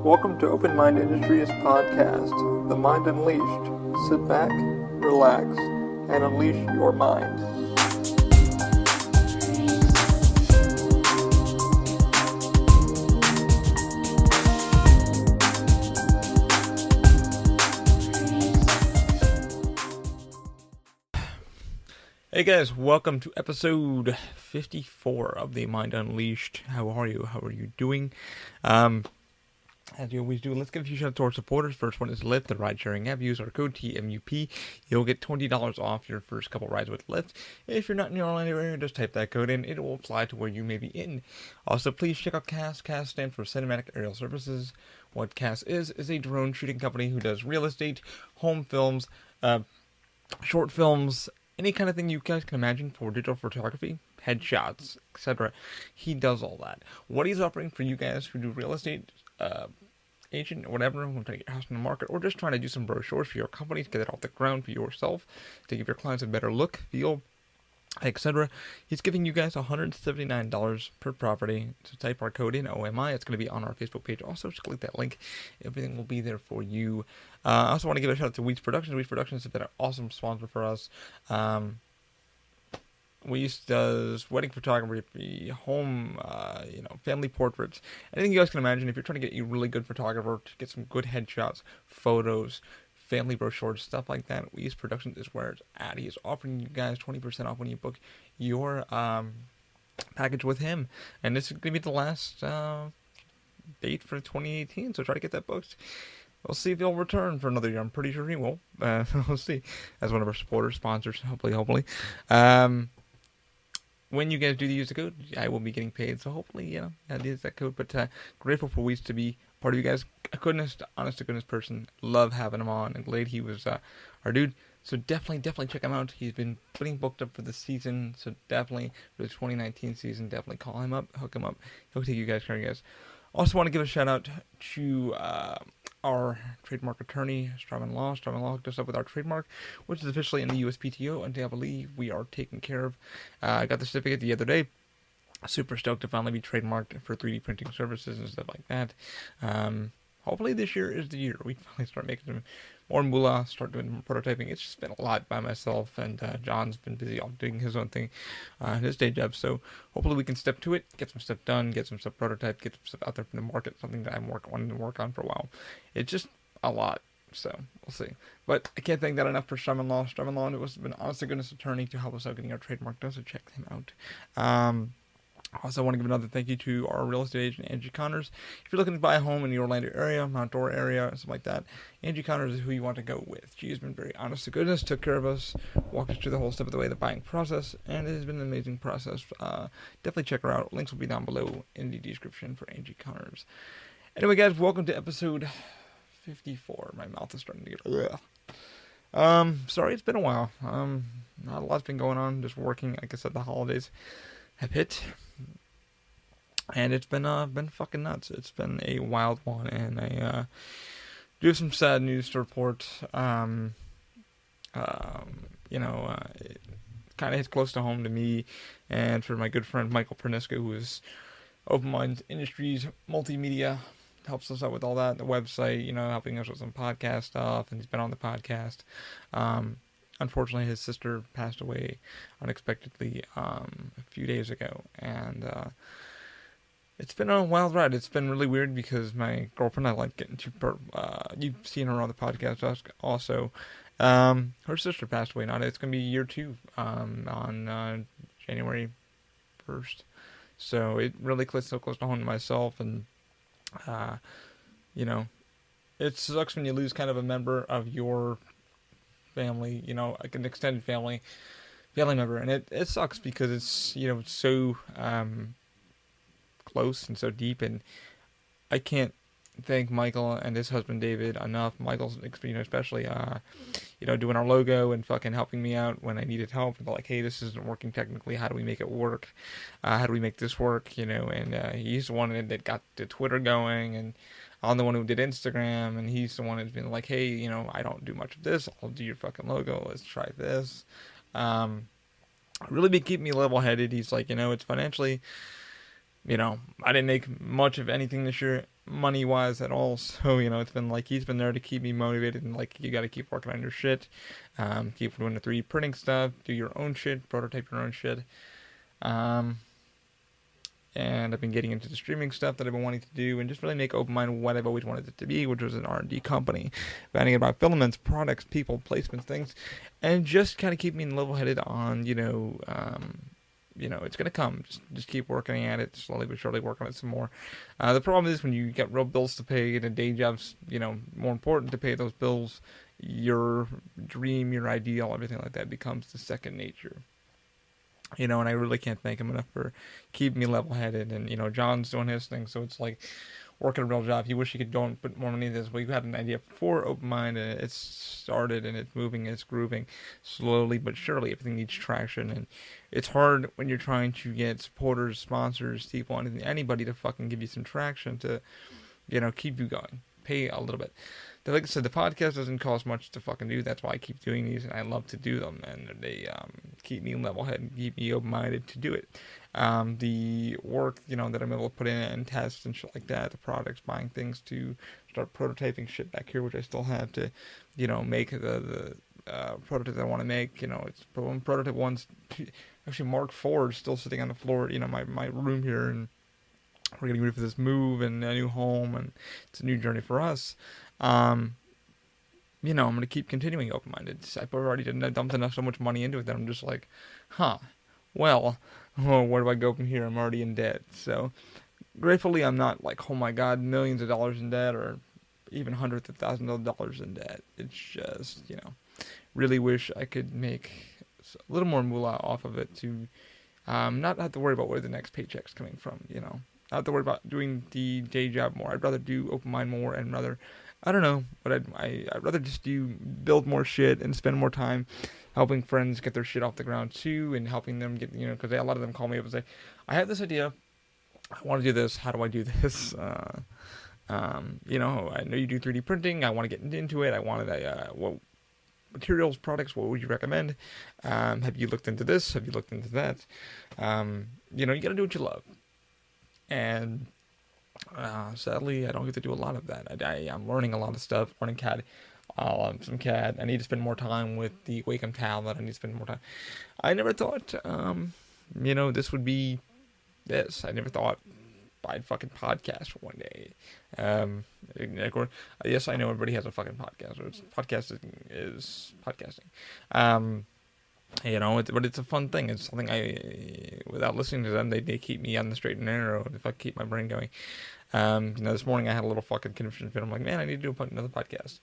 Welcome to Open Mind Industries podcast, The Mind Unleashed. Sit back, relax, and unleash your mind. Hey guys, welcome to episode 54 of The Mind Unleashed. How are you? How are you doing? As you always do, let's give a few shout out to our supporters. First one is Lyft, the ride-sharing app. Use our code TMUP. You'll get $20 off your first couple rides with Lyft. If you're not in the Orlando area, just type that code in. It will apply to where you may be in. Also, please check out CAS. CAS stands for Cinematic Aerial Services. What CAS is a drone shooting company who does real estate, home films, short films, any kind of thing you guys can imagine for digital photography, headshots, etc. He does all that. What he's offering for you guys who do real estate, agent or whatever, who want to get your house in the market, or just trying to do some brochures for your company to get it off the ground for yourself, to give your clients a better look, feel, etc. He's giving you guys $179 per property. So type our code in, OMI. It's going to be on our Facebook page. Also, just click that link. Everything will be there for you. I also want to give a shout out to Weeds Productions. Weeds Productions has been an awesome sponsor for us. Weeds does wedding photography, home, family portraits, anything you guys can imagine. If you're trying to get a really good photographer to get some good headshots, photos, family brochures, stuff like that, Weeds Productions is where it's at. He is offering you guys 20% off when you book your package with him. And this is going to be the last date for 2018, so try to get that booked. We'll see if he'll return for another year. I'm pretty sure he will. We'll see. As one of our supporters, sponsors, hopefully. When you guys do use the code, I will be getting paid. So hopefully, I'll use that code. But grateful for Weeds to be part of you guys. Honest to goodness person. Love having him on. And glad he was our dude. So definitely check him out. He's been putting booked up for the season. So definitely for the 2019 season, definitely call him up, hook him up. He'll take you guys. Also want to give a shout out to our trademark attorney, Strawman Law. Strawman Law hooked us up with our trademark, which is officially in the USPTO, and I believe we are taken care of. I got the certificate the other day. Super stoked to finally be trademarked for 3D printing services and stuff like that. Hopefully this year is the year we finally start making some more moolah, start doing more prototyping. It's just been a lot by myself, and John's been busy off doing his own thing, his day job. So hopefully we can step to it, get some stuff done, get some stuff prototyped, get some stuff out there from the market, something that I'm wanting to work on for a while. It's just a lot, so we'll see. But I can't thank that enough for Strawman Law. Strawman Law has been an honest to goodness attorney to help us out getting our trademark done, so check him out. Also, I want to give another thank you to our real estate agent, Angie Connors. If you're looking to buy a home in the Orlando area, Mount Dora area, something like that, Angie Connors is who you want to go with. She has been very honest to goodness, took care of us, walked us through the whole step of the way, the buying process, and it has been an amazing process. Definitely check her out. Links will be down below in the description for Angie Connors. Anyway, guys, welcome to episode 54. My mouth is starting to get... Sorry, it's been a while. Not a lot's been going on, just working. Like I said, the holidays have hit. And it's been fucking nuts. It's been a wild one, and I do have some sad news to report. It kind of hits close to home to me, and for my good friend Michael Pernisco, who is Open Mind Industries Multimedia, helps us out with all that, the website, helping us with some podcast stuff, and he's been on the podcast. Unfortunately, his sister passed away unexpectedly a few days ago, and it's been a wild ride. It's been really weird because my girlfriend, I like getting to, you've seen her on the podcast also. Her sister passed away now. It's going to be year 2 on January 1st. So it really so close to home to myself, and, it sucks when you lose kind of a member of your family, like an extended family member, and it sucks because it's, so close and so deep, and I can't thank Michael and his husband David enough. Michael's, especially, doing our logo and fucking helping me out when I needed help. And like, hey, this isn't working technically. How do we make it work? How do we make this work? And he's the one that got the Twitter going, and I'm the one who did Instagram, and he's the one who's been like, hey, I don't do much of this. I'll do your fucking logo. Let's try this. Really been keeping me level-headed. He's like, it's financially, I didn't make much of anything this year. money wise at all. So, it's been like he's been there to keep me motivated and like you got to keep working on your shit, keep doing the 3D printing stuff, do your own shit, prototype your own shit. Um, and I've been getting into the streaming stuff that I've been wanting to do, and just really make open mind what I've always wanted it to be, which was an R&D company, finding about filaments, products, people, placements, things, and just kind of keep me level-headed on, it's gonna come. Just keep working at it, slowly but surely work on it some more. The problem is when you get real bills to pay and a day job's, more important to pay those bills, your dream, your ideal, everything like that becomes the second nature. And I really can't thank him enough for keeping me level-headed. And, John's doing his thing, so it's like working a real job. You wish you could go and put more money into this. Well, you had an idea before Open Mind, and it's started, and it's moving, and it's grooving slowly but surely. Everything needs traction, and it's hard when you're trying to get supporters, sponsors, people, anybody to fucking give you some traction to, keep you going. Pay a little bit. Like I said, the podcast doesn't cost much to fucking do. That's why I keep doing these, and I love to do them. And they keep me level-headed, keep me open-minded to do it. The work, that I'm able to put in and test and shit like that, the products, buying things to start prototyping shit back here, which I still have to, make the prototype that I want to make. It's prototype 1's, actually Mark 4 is still sitting on the floor, my room here, and we're getting ready for this move and a new home, and it's a new journey for us. I'm going to keep continuing open-minded. I've already dumped so much money into it that I'm just like, where do I go from here? I'm already in debt. So, gratefully, I'm not like, oh my God, millions of dollars in debt or even hundreds of thousands of dollars in debt. It's just, really wish I could make a little more moolah off of it to not have to worry about where the next paycheck's coming from, Not have to worry about doing the day job more. I'd rather do open mind more and rather, I don't know, but I'd rather just build more shit and spend more time helping friends get their shit off the ground too, and helping them get, because a lot of them call me up and say, I have this idea, I want to do this, how do I do this? I know you do 3D printing, I want to get into it, I wanted what materials, products, what would you recommend? Have you looked into this? Have you looked into that? You got to do what you love. And sadly, I don't get to do a lot of that. I'm learning a lot of stuff, learning CAD, some CAD. I need to spend more time with the Wacom tablet. I need to spend more time. I never thought, this would be this. I never thought I'd fucking podcast for one day. Yes, I know everybody has a fucking podcast. Podcasting is podcasting. But it's a fun thing. It's something without listening to them, they keep me on the straight and narrow if I keep my brain going. This morning I had a little fucking confusion fit. I'm like, man, I need to do another podcast.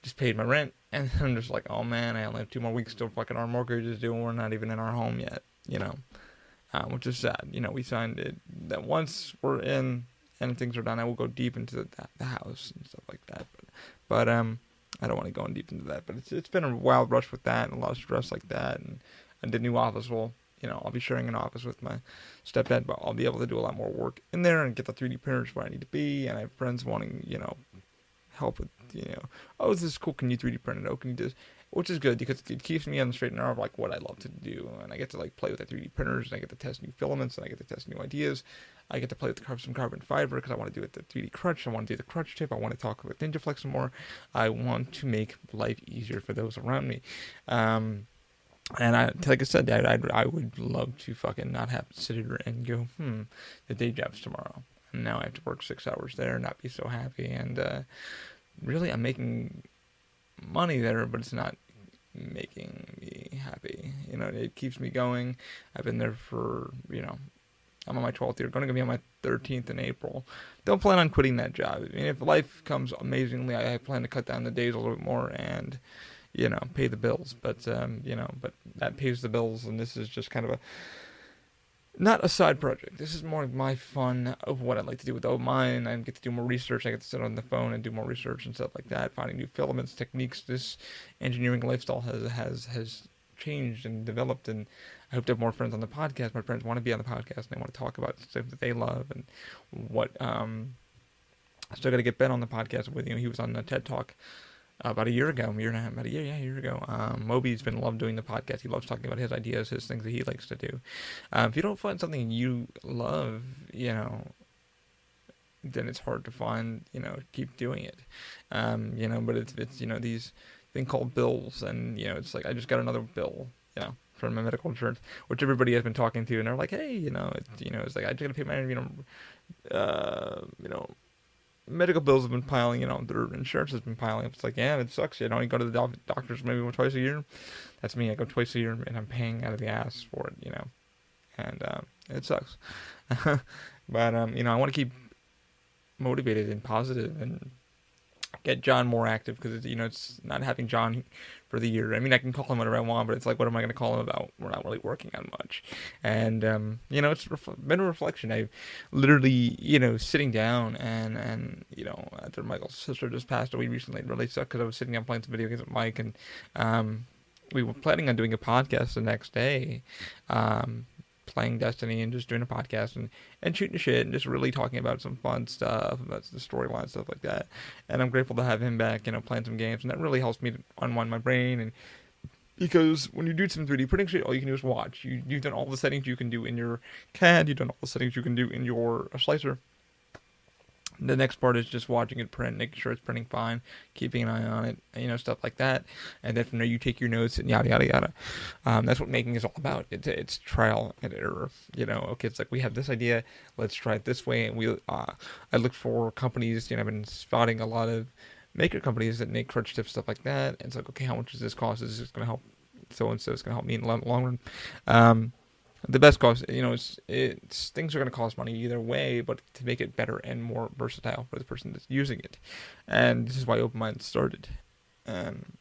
Just paid my rent, and I'm just like, oh man, I only have 2 more weeks till fucking our mortgage is due, and we're not even in our home yet, which is sad. We signed it that once we're in and things are done, I will go deep into the house and stuff like that. But I don't want to go in deep into that, but it's been a wild rush with that and a lot of stress like that, and the new office will, I'll be sharing an office with my stepdad, but I'll be able to do a lot more work in there and get the 3D printers where I need to be, and I have friends wanting, help with, oh, this is cool, can you 3D print it, oh, can you do this, which is good, because it keeps me on the straight and narrow of, like, what I love to do, and I get to, like, play with the 3D printers, and I get to test new filaments, and I get to test new ideas, I get to play with some carbon fiber, because I want to do it the 3D crutch, I want to do the crutch tip, I want to talk with NinjaFlex some more, I want to make life easier for those around me, and like I said, I would love to fucking not have to sit here and go, the day job's tomorrow, and now I have to work 6 hours there and not be so happy, and, really, I'm making money there, but it's not making me happy. It keeps me going. I've been there for, I'm on my 12th year, going to be on my 13th in April. Don't plan on quitting that job. I mean, if life comes amazingly, I plan to cut down the days a little bit more and, pay the bills. But, but that pays the bills, and this is just kind of not a side project. This is more my fun of what I'd like to do with mine. I get to do more research. I get to sit on the phone and do more research and stuff like that, finding new filaments, techniques. This engineering lifestyle has changed and developed, and I hope to have more friends on the podcast. My friends want to be on the podcast, and they want to talk about stuff that they love, and what, I still got to get Ben on the podcast with, he was on the TED Talk about a year ago. Moby's been loved doing the podcast. He loves talking about his ideas, his things that he likes to do. If you don't find something you love, then it's hard to find, keep doing it. But it's these thing called bills, and it's like I just got another bill, from my medical insurance, which everybody has been talking to, and they're like, hey, it's like I just gotta pay my, uh, you know, medical bills have been piling, their insurance has been piling up. It's like, yeah, it sucks. You go to the doctors maybe twice a year. That's me. I go twice a year, and I'm paying out of the ass for it, and it sucks. But I want to keep motivated and positive and get John more active, because it's not having John for the year. I mean, I can call him whatever I want, but it's like, what am I going to call him about? We're not really working on much. And it's been a reflection. I've literally, sitting down and after Michael's sister just passed away recently, it really sucked, because I was sitting down playing some video games with Mike, and we were planning on doing a podcast the next day, playing Destiny and just doing a podcast and shooting shit and just really talking about some fun stuff, about the storyline, stuff like that. And I'm grateful to have him back, playing some games, and that really helps me to unwind my brain. And because when you do some 3D printing shit, all you can do is watch. You've done all the settings you can do in your CAD, you've done all the settings you can do in your slicer. The next part is just watching it print, making sure it's printing fine, keeping an eye on it, stuff like that. And then from there, you take your notes and yada, yada, yada. That's what making is all about. It's trial and error. Okay, it's like we have this idea, let's try it this way. And I look for companies, I've been spotting a lot of maker companies that make crunch tips, stuff like that. And it's like, okay, how much does this cost? Is this going to help so-and-so? It's going to help me in the long run. The best cost, it's things are going to cost money either way, but to make it better and more versatile for the person that's using it. And this is why Open Mind started. I'm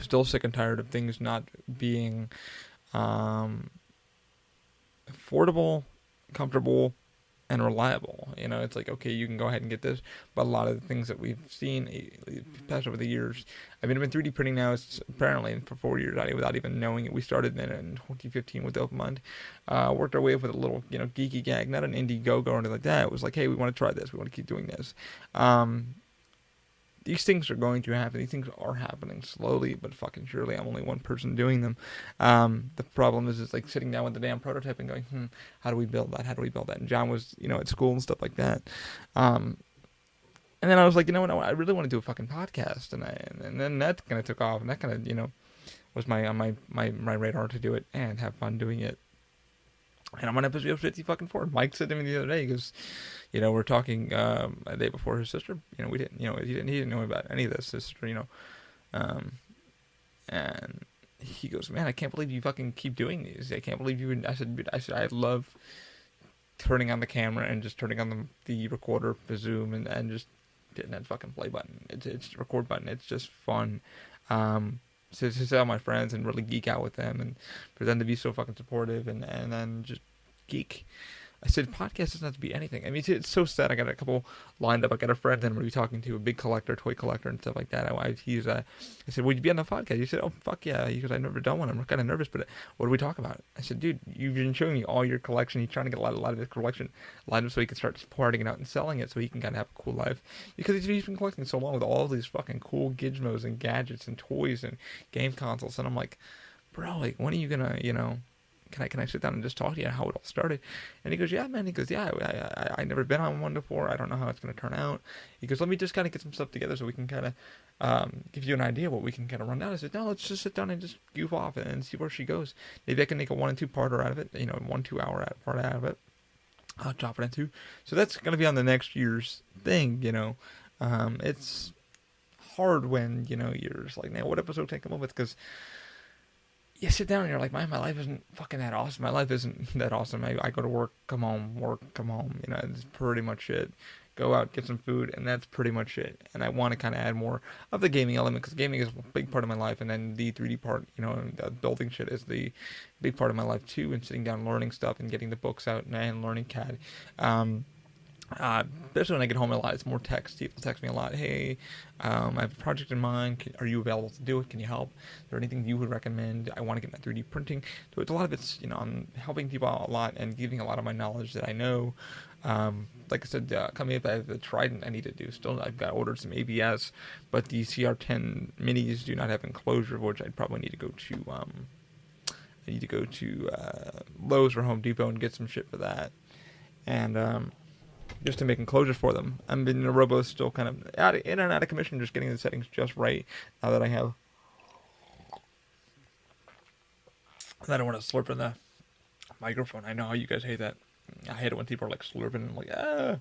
still sick and tired of things not being affordable, comfortable, and reliable. It's like, okay, you can go ahead and get this, but a lot of the things that we've seen passed over the years. I've been 3D printing now, it's apparently for 4 years without even knowing it. We started in 2015 with Open Mind. Worked our way up with a little, geeky gag, not an Indiegogo or anything like that. It was like, hey, we want to try this. We want to keep doing this. These things are going to happen. These things are happening slowly, but fucking surely. I'm only one person doing them. The problem is, it's like sitting down with the damn prototype and going, how do we build that? How do we build that? And John was, at school and stuff like that. And then I was like, what? I really want to do a fucking podcast. And then that kind of took off, and that kind of, was my radar to do it and have fun doing it. And I'm on episode 50 fucking 4. Mike said to me the other day, he goes, we're talking a day before his sister. We didn't, he didn't know about any of this, his sister, and he goes, man, I can't believe you fucking keep doing these. I can't believe you would. I said, I love turning on the camera and just turning on the recorder, the Zoom, and just hitting that fucking play button. It's record button. It's just fun. To tell my friends and really geek out with them, and for them to be so fucking supportive and then just geek. I said, podcast doesn't have to be anything. I mean, it's so sad. I got a couple lined up. I got a friend that I'm going to be talking to, a big collector, toy collector, and stuff like that. I said, would you be on the podcast? He said, oh, fuck yeah. He goes, I've never done one. I'm kind of nervous, but what do we talk about? I said, dude, you've been showing me all your collection. He's trying to get a lot of his collection lined up so he can start parting it out and selling it so he can kind of have a cool life. Because he's been collecting so long with all these fucking cool gizmos and gadgets and toys and game consoles. And I'm like, bro, like, when are you going to, can I sit down and just talk to you how it all started? And he goes, yeah, man. He goes, yeah, I never been on one before. I don't know how it's going to turn out. He goes, let me just kind of get some stuff together so we can kind of give you an idea of what we can kind of run down. I said, no, let's just sit down and just goof off and see where she goes. Maybe I can make a 1 and 2 parter out of it, 1 2 hour part out of it. I'll chop it in 2. So that's going to be on the next year's thing, It's hard when, you're just like, man, what episode can I come up with? Because you sit down and you're like, man, my life isn't fucking that awesome. My life isn't that awesome. I go to work, come home, it's pretty much it. Go out, get some food, and that's pretty much it. And I want to kind of add more of the gaming element, because gaming is a big part of my life, and then the 3D part, the building shit is the big part of my life too, and sitting down learning stuff and getting the books out and learning CAD. Especially when I get home a lot, it's more text. People text me a lot. Hey, I have a project in mind. Are you available to do it? Can you help? Is there anything you would recommend? I want to get my 3D printing. So it's a lot of it's, I'm helping people out a lot and giving a lot of my knowledge that I know. Like I said, coming up, I have the Trident I need to do. Still, I've got ordered some ABS, but the CR10 minis do not have enclosure, which I'd probably need to go to, Lowe's or Home Depot and get some shit for that. And, just to make enclosures for them. I'm in the robo still kind of in and out of commission, just getting the settings just right now that I have. I don't want to slurp in the microphone. I know how you guys hate that. I hate it when people are like slurping and I'm like, ah.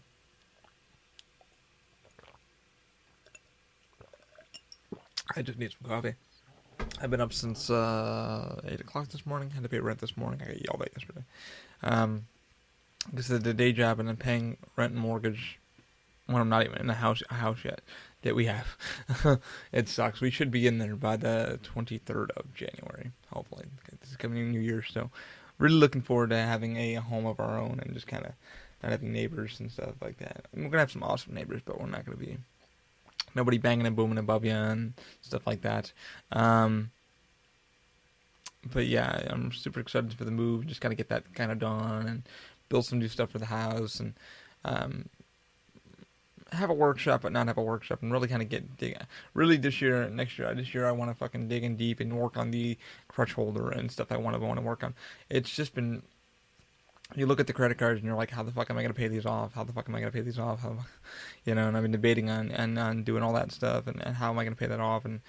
I just need some coffee. I've been up since 8 o'clock this morning. Had to pay rent this morning. I got yelled at yesterday. Because of the day job and then paying rent and mortgage when I'm not even in a house yet that we have. It sucks. We should be in there by the 23rd of January, hopefully. This is coming in New Year, so really looking forward to having a home of our own and just kind of not having neighbors and stuff like that. We're going to have some awesome neighbors, but we're not going to be nobody banging and booming above you and stuff like that. But yeah, I'm super excited for the move. Just got to get that kind of done and build some new stuff for the house and have a workshop, but not have a workshop, and really kind of dig. Really, this year, I want to fucking dig in deep and work on the crutch holder and stuff. I want to work on. It's just been. You look at the credit cards and you're like, how the fuck am I going to pay these off? How the fuck am I going to pay these off? And I've been debating on doing all that stuff and how am I going to pay that off? And,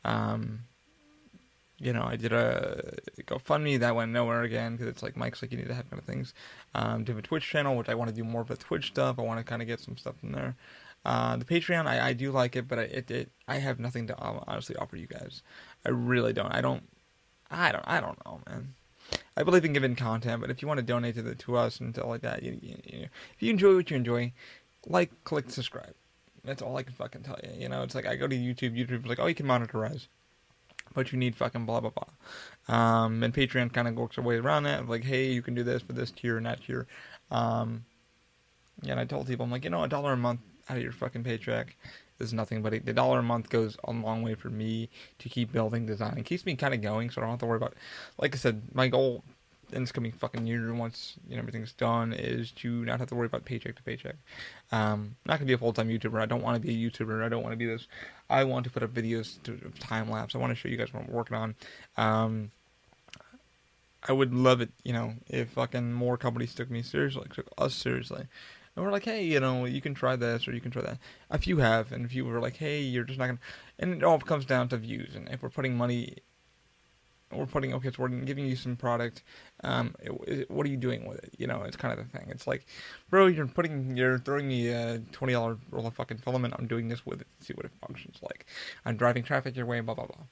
I did a GoFundMe that went nowhere again because it's like, Mike's like, you need to have kind of things. Do a Twitch channel, which I want to do more of the Twitch stuff. I want to kind of get some stuff in there. The Patreon, I do like it, but I have nothing to honestly offer you guys. I really don't. I don't know, man. I believe in giving content, but if you want to donate to us and stuff like that, if you enjoy what you enjoy, click, subscribe. That's all I can fucking tell you. It's like I go to YouTube. YouTube's like, oh, you can monetize, but you need fucking blah blah blah. And Patreon kind of works a way around that. Like, hey, you can do this for this tier and that tier. And I told people, I'm like, $1 a month out of your fucking paycheck is nothing, but the $1 a month goes a long way for me to keep building design. It keeps me kind of going, so I don't have to worry about. Like I said, my goal in this coming fucking year, once everything's done, is to not have to worry about paycheck to paycheck. Not gonna be a full-time YouTuber. I don't want to be a YouTuber. I don't want to be this. I want to put up videos to time lapse. I want to show you guys what I'm working on. I would love it, if fucking more companies took me seriously, took us seriously. And we're like, hey, you can try this or you can try that. A few have, and a few were like, hey, you're just not going to... And it all comes down to views. And if we're putting money... so we're giving you some product. What are you doing with it? It's kind of the thing. It's like, bro, you're throwing me a $20 roll of fucking filament. I'm doing this with it to see what it functions like. I'm driving traffic your way, blah, blah, blah.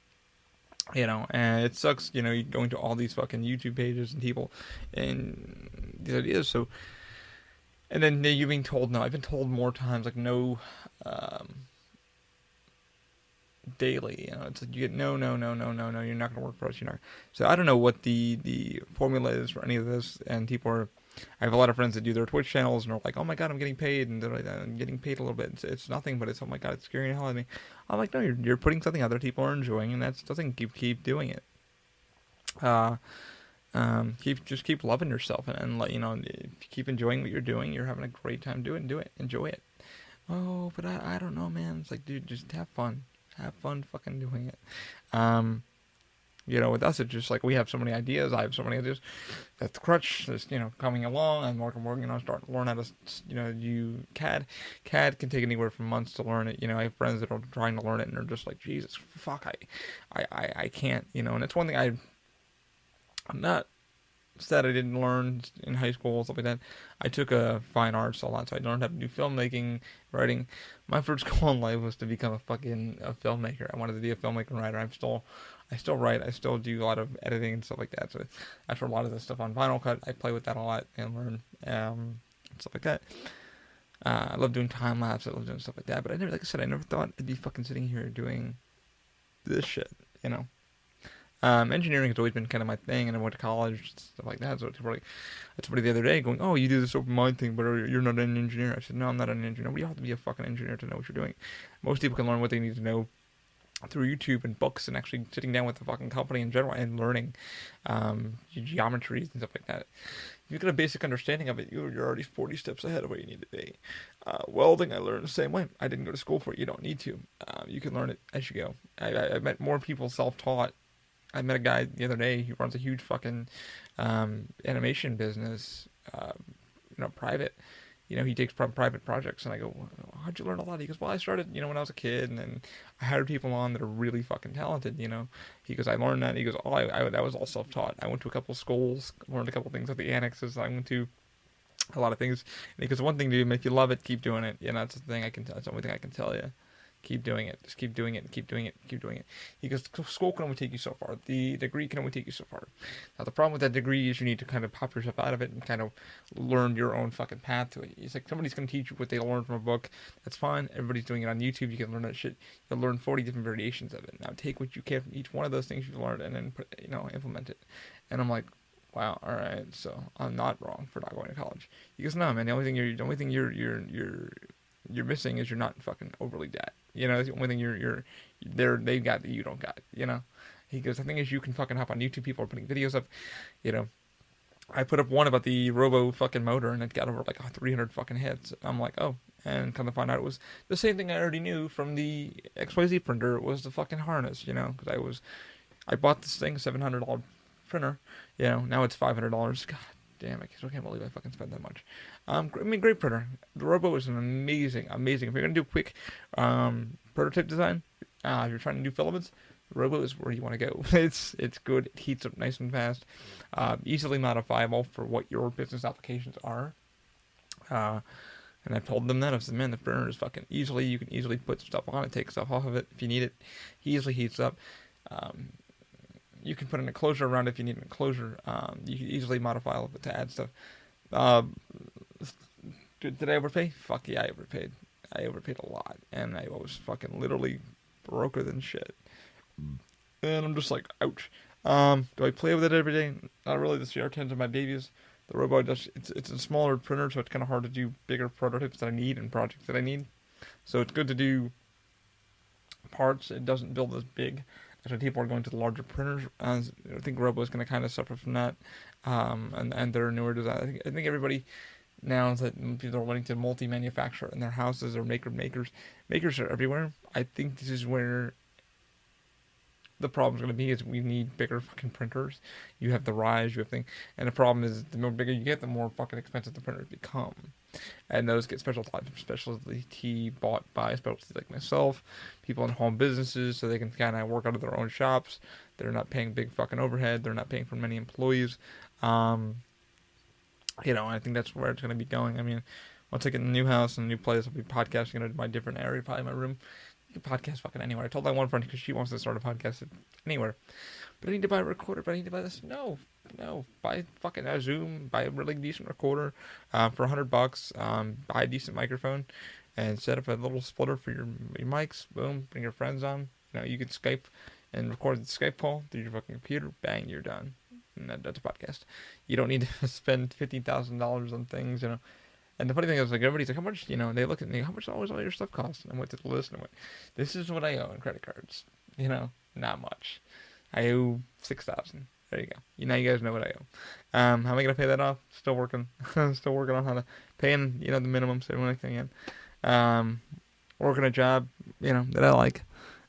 And it sucks, you're going to all these fucking YouTube pages and people and these ideas. So... And then you're being told no. I've been told more times, like, no, daily. It's like you get no, you're not going to work for us. So I don't know what the formula is for any of this. And I have a lot of friends that do their Twitch channels and are like, oh my god, I'm getting paid. And they're like, I'm getting paid a little bit. It's nothing, but it's, oh my god, it's scaring the hell out of me. I'm like, no, you're putting something other people are enjoying, and that's the thing. Keep doing it. Keep loving yourself and let if you keep enjoying what you're doing, you're having a great time doing it, enjoy it. Oh, but I don't know, man. It's like, dude, just have fun fucking doing it. With us, it's just like we have so many ideas. I have so many ideas. That the crutch is coming along. I'm working, starting to learn how to do CAD. CAD can take anywhere from months to learn it. I have friends that are trying to learn it and they're just like, Jesus fuck, I can't. And it's one thing I'm not sad I didn't learn in high school, stuff like that. I took fine arts a lot, so I learned how to do filmmaking, writing. My first goal in life was to become a filmmaker. I wanted to be a filmmaker and writer. I still write. I still do a lot of editing and stuff like that. So after a lot of this stuff on Final Cut, I play with that a lot and learn stuff like that. I love doing time lapse. I love doing stuff like that. But I never thought I'd be fucking sitting here doing this shit. Engineering has always been kind of my thing, and I went to college, stuff like that. So that's somebody the other day going, oh, you do this open mind thing, but you're not an engineer. I said, no, I'm not an engineer. Nobody has to be a fucking engineer to know what you're doing. Most people can learn what they need to know through YouTube and books and actually sitting down with the fucking company in general and learning geometries and stuff like that. If you've got a basic understanding of it, you're already 40 steps ahead of where you need to be. Welding, I learned the same way. I didn't go to school for it. You don't need to. You can learn it as you go. I met more people self-taught. I met a guy the other day. He runs a huge fucking animation business, private. he takes private projects, and I go, well, how'd you learn all that? He goes, well, I started, when I was a kid, and then I hired people on that are really fucking talented. He goes, I learned that. He goes, that was all self-taught. I went to a couple of schools, learned a couple of things at the annexes. I went to a lot of things. And he goes, one thing to do, if you love it, keep doing it. That's the thing that's the only thing I can tell you. Keep doing it. Just keep doing it and keep doing it and keep doing it. He goes, school can only take you so far. The degree can only take you so far. Now, the problem with that degree is you need to kind of pop yourself out of it and kind of learn your own fucking path to it. It's like somebody's going to teach you what they learned from a book. That's fine. Everybody's doing it on YouTube. You can learn that shit. You'll learn 40 different variations of it. Now, take what you can from each one of those things you've learned and then implement it. And I'm like, wow, all right. So I'm not wrong for not going to college. He goes, no, man. The only thing you're missing is you're not fucking overly debt. That's the only thing they got that you don't got. He goes, the thing is, you can fucking hop on YouTube. People are putting videos up. I put up one about the robo fucking motor, and it got over like 300 fucking hits. I'm like, oh, and come to find out it was the same thing I already knew from the XYZ printer. It was the fucking harness, because I bought this thing, $700 printer. Now it's $500. God damn it, I can't believe I fucking spent that much. Great printer. The Robo is an amazing. If you're going to do quick prototype design, if you're trying to do filaments, the Robo is where you want to go. It's good. It heats up nice and fast. Easily modifiable for what your business applications are. And I told them that. I said, man, the printer is fucking easily. You can easily put stuff on it, take stuff off of it if you need it. He easily heats up. You can put an enclosure around it if you need an enclosure. You can easily modify it to add stuff. Did I overpay? Fuck yeah, I overpaid. I overpaid a lot, and I was fucking literally broker than shit. And I'm just like, ouch. Do I play with it every day? Not really. The CR10s are my babies. The Robo it's a smaller printer, so it's kind of hard to do bigger prototypes that I need and projects that I need. So it's good to do parts. It doesn't build as big. That's why people are going to the larger printers. I think Robo is going to kind of suffer from that. And their newer design. I think everybody now that people are wanting to multi-manufacture in their houses or makers are everywhere. I think this is where the problem's going to be is we need bigger fucking printers. You have the rise, you have things, and the problem is the more bigger you get, the more fucking expensive the printers become. And those get specialty bought by specialties like myself, people in home businesses, so they can kind of work out of their own shops. They're not paying big fucking overhead. They're not paying for many employees. I think that's where it's going to be going. I mean, once I get in a new house and a new place, I'll be podcasting in my different area, probably my room. You can podcast fucking anywhere. I told my one friend because she wants to start a podcast anywhere. But I need to buy a recorder, but I need to buy this. No. Buy fucking a Zoom, buy a really decent recorder for $100. Buy a decent microphone and set up a little splitter for your mics. Boom, bring your friends on. You can Skype and record the Skype call through your fucking computer. Bang, you're done. And that's a podcast. You don't need to spend $15,000 on things, And the funny thing is, like, everybody's like, how much, they look at me, how much does all your stuff cost? And I went to the list and I went, this is what I owe in credit cards. Not much. I owe $6,000. There you go. Now you guys know what I owe. How am I going to pay that off? Still working. Still working on how to pay in, the minimum, so when I can. Working a job, that I like.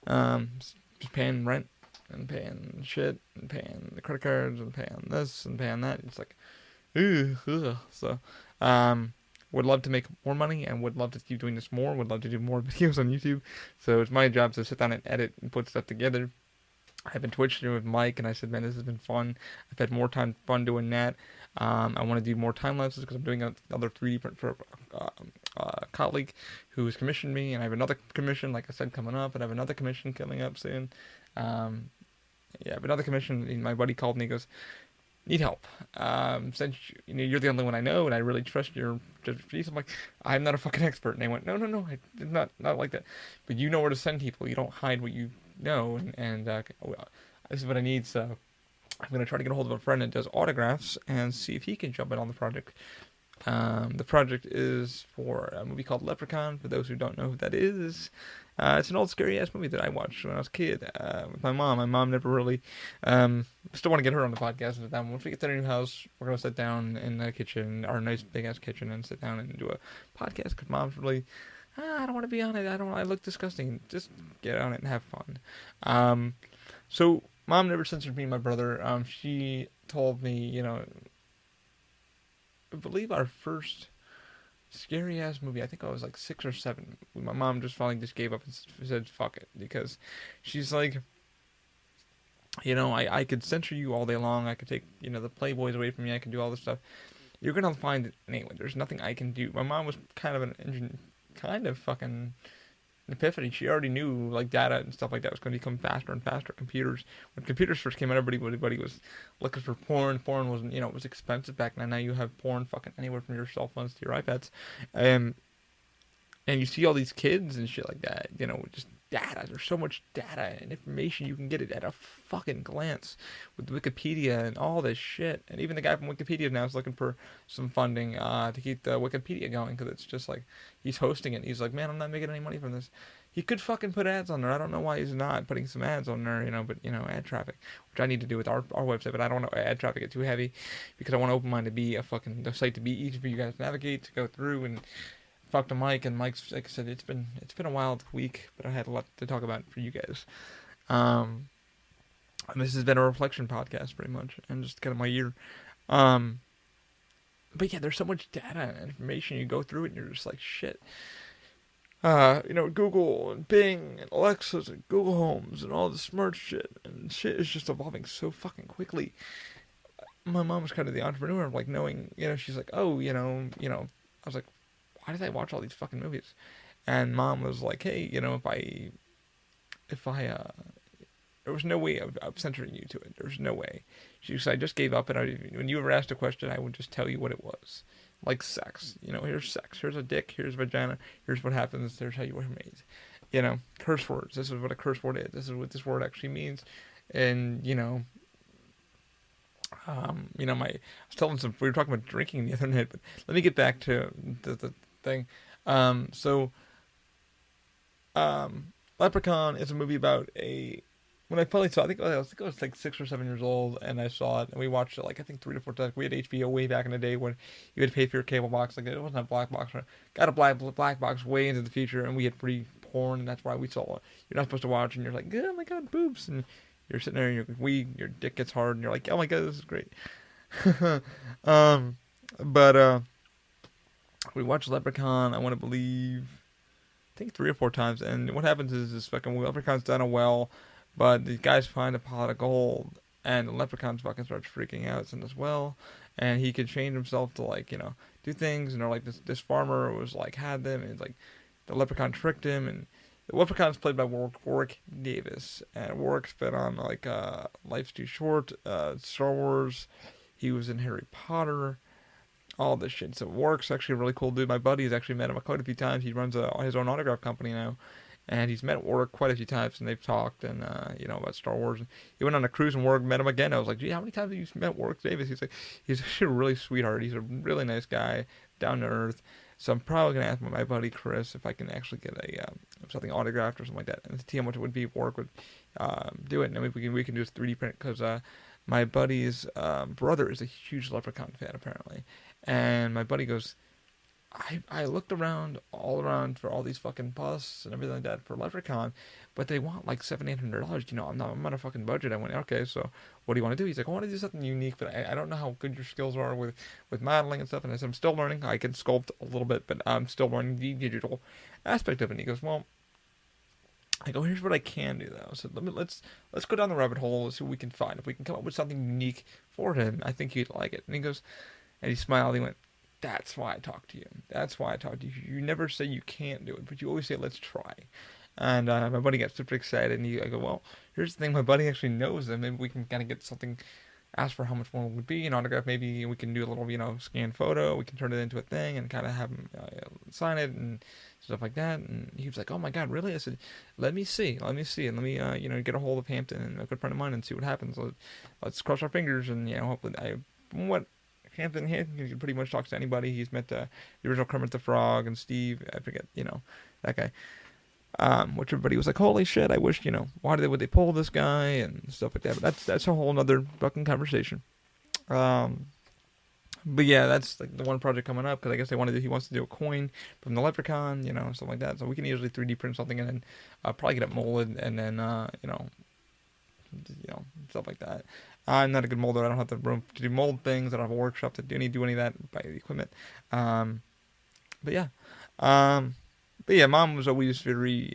Just paying rent and paying shit and paying the credit cards and paying this and paying that. It's like, ugh. So, would love to make more money and would love to keep doing this more. Would love to do more videos on YouTube. So it's my job to sit down and edit and put stuff together. I've been twitching with Mike, and I said, man, this has been fun. I've had more fun doing that. I want to do more time lapses because I'm doing another 3D print for a colleague who has commissioned me, and I have another commission, like I said, coming up, and I have another commission coming up soon. I have another commission. And my buddy called me, he goes, need help. Since you're the only one I know, and I really trust your expertise. I'm like, I'm not a fucking expert. And they went, no, I did not like that. But you know where to send people. You don't hide what you know. And this is what I need. So I'm gonna try to get a hold of a friend that does autographs and see if he can jump in on the project. The project is for a movie called Leprechaun. For those who don't know who that is, it's an old scary-ass movie that I watched when I was a kid with my mom. My mom never really... still want to get her on the podcast. Once we get to our new house, we're going to sit down in the kitchen, our nice big-ass kitchen, and sit down and do a podcast. Because mom's really... I don't want to be on it. I look disgusting. Just get on it and have fun. So, mom never censored me and my brother. She told me, I believe our first scary ass movie. I think I was like 6 or 7. My mom just finally just gave up and said fuck it, because she's like, I could censor you all day long. I could take the Playboys away from you. I can do all this stuff. You're gonna find it anyway. There's nothing I can do. My mom was kind of an engine, kind of fucking epiphany. She already knew like data and stuff like that was going to become faster and faster. Computers, when computers first came out, everybody was looking for porn. Porn wasn't, it was expensive back then. Now you have porn fucking anywhere from your cell phones to your iPads, and you see all these kids and shit like that. Just data. There's so much data and information you can get it at a fucking glance with Wikipedia and all this shit. And even the guy from Wikipedia now is looking for some funding to keep the Wikipedia going, because it's just like he's hosting it. He's like, man, I'm not making any money from this. He could fucking put ads on there. I don't know why he's not putting some ads on there, but ad traffic, which I need to do with our website, but I don't want to ad traffic it too heavy, because I want Open Mind to be the site to be easy for you guys to navigate, to go through and talk to Mike. And Mike's, like I said, it's been a wild week, but I had a lot to talk about for you guys. And this has been a reflection podcast pretty much, and just kind of my year. But yeah, there's so much data and information. You go through it and you're just like, shit. Google and Bing and Alexas and Google Homes and all the smart shit, and shit is just evolving so fucking quickly. My mom was kind of the entrepreneur of like knowing, she's like, oh, I was like, why did I watch all these fucking movies? And mom was like, hey, if I there was no way of censoring you to it. There was no way. She said, I just gave up, and when you ever asked a question, I would just tell you what it was. Like sex. Here's sex. Here's a dick. Here's vagina. Here's what happens. There's how you were made. Curse words. This is what a curse word is. This is what this word actually means. And, I was telling we were talking about drinking the other night, but let me get back to the thing. Leprechaun is a movie about when I finally saw it, I think I was like 6 or 7 years old, and I saw it, and we watched it like I think 3 to 4 times. We had HBO way back in the day when you had to pay for your cable box. Like it wasn't a black box. Got a black box way into the future, and we had free porn, and that's why we saw it. You're not supposed to watch, and you're like, oh my god, boobs, and you're sitting there, and your dick gets hard, and you're like, oh my god, this is great. But we watched Leprechaun, I want to believe, I think 3 or 4 times, and what happens is this fucking Leprechaun's done a well, but the guys find a pot of gold, and the Leprechaun fucking starts freaking out in this well, and he could change himself to like, do things, and they're like, this farmer was like, had them, and it's like, the Leprechaun tricked him, and the Leprechaun's played by Warwick Davis, and Warwick's been on like Life's Too Short, Star Wars, he was in Harry Potter, all this shit. So Warwick's actually a really cool dude. My buddy's actually met him quite a few times. He runs his own autograph company now, and he's met Warwick quite a few times, and they've talked and about Star Wars. And he went on a cruise and Warwick met him again. I was like, gee, how many times have you met Warwick Davis? He's like, he's actually a really sweetheart. He's a really nice guy, down to earth. So I'm probably gonna ask my buddy Chris if I can actually get something autographed or something like that, and to see how much it would be if Warwick would do it. And then we can do a 3D print, because my buddy's brother is a huge Leprechaun fan apparently, and my buddy goes, I looked all around for all these fucking busts and everything like that for Leprechaun, but they want like $700-800. I'm on a fucking budget. I went, okay, so what do you want to do? He's like, I want to do something unique, but I don't know how good your skills are with modeling and stuff. And I said, I'm still learning. I can sculpt a little bit, but I'm still learning the digital aspect of it. And he goes, well, I go, here's what I can do though. So let's go down the rabbit hole. Let's see what we can find. If we can come up with something unique for him, I think he'd like it. And he goes, and he smiled. He went, that's why I talk to you. That's why I talk to you. You never say you can't do it, but you always say, let's try. And my buddy got super excited, and I go, well, here's the thing. My buddy actually knows them. Maybe we can kind of get something, ask for how much more it would be, an autograph. Maybe we can do a little, scanned photo. We can turn it into a thing and kind of have him sign it and stuff like that. And he was like, oh my God, really? I said, let me see. And let me, get a hold of Hampton and a good friend of mine and see what happens. Let's cross our fingers and, hopefully Hampton can pretty much talk to anybody. He's met the original Kermit the Frog and Steve. I forget, that guy. Which everybody was like, holy shit, I wish, why would they pull this guy and stuff like that. But that's a whole nother fucking conversation. But yeah, that's like the one project coming up, because I guess he wants to do a coin from the Leprechaun, stuff like that. So we can easily 3D print something and then probably get it molded and then, stuff like that. I'm not a good molder. I don't have the room to do mold things. I don't have a workshop to do any of that by the equipment. But yeah, um, but yeah, mom was always very,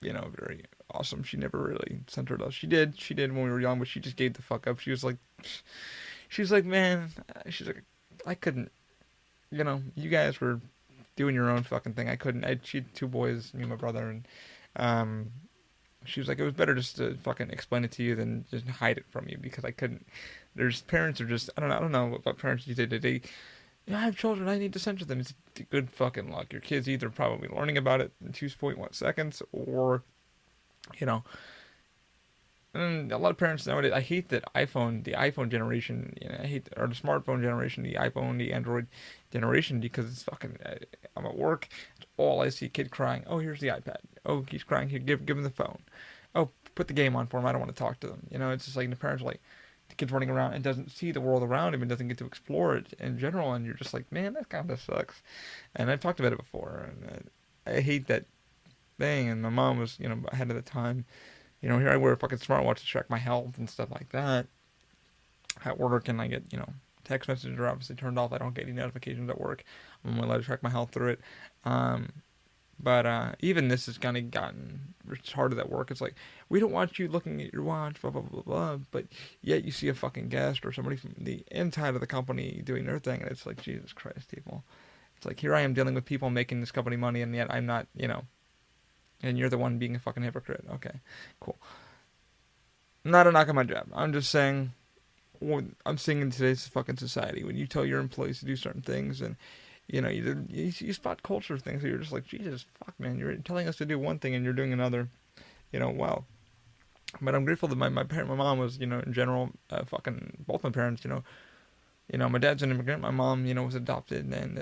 very awesome. She never really censored us. She did when we were young, but she just gave the fuck up. She was like, man, she's like, I couldn't, you guys were doing your own fucking thing. I couldn't. She had two boys, me and my brother, and um, she was like, it was better just to fucking explain it to you than just hide it from you because I couldn't. There's parents are just I don't know what parents do today. I have children. I need to censor them. It's good fucking luck. Your kids either probably learning about it in 2.1 seconds, or you know, and a lot of parents nowadays. I hate that the iPhone generation. I hate or the smartphone generation, the iPhone, the Android generation because it's fucking. I'm at work. It's all I see. Kid crying. Oh, here's the iPad. Oh, he's crying. Here, give him the phone. Oh, put the game on for him. I don't want to talk to them. It's just like the parents are like the kid's running around and doesn't see the world around him and doesn't get to explore it in general. And you're just like, man, that kind of sucks. And I've talked about it before. And I hate that thing. And my mom was, ahead of the time. Here I wear a fucking smartwatch to track my health and stuff like that. At work, and I get, text messages are obviously turned off. I don't get any notifications at work. I'm only allowed to track my health through it. But even this has kind of gotten retarded at work. It's like, we don't want you looking at your watch, blah, blah, blah, blah. But yet you see a fucking guest or somebody from the inside of the company doing their thing. And it's like, Jesus Christ, people. It's like, here I am dealing with people making this company money, and yet I'm not, and you're the one being a fucking hypocrite. Okay, cool. Not a knock on my job. I'm just saying, I'm seeing in today's fucking society, when you tell your employees to do certain things and you spot culture things that you're just like, Jesus, fuck, man, you're telling us to do one thing and you're doing another, wow. But I'm grateful that my mom was, in general, fucking, both my parents, my dad's an immigrant, my mom, was adopted, and,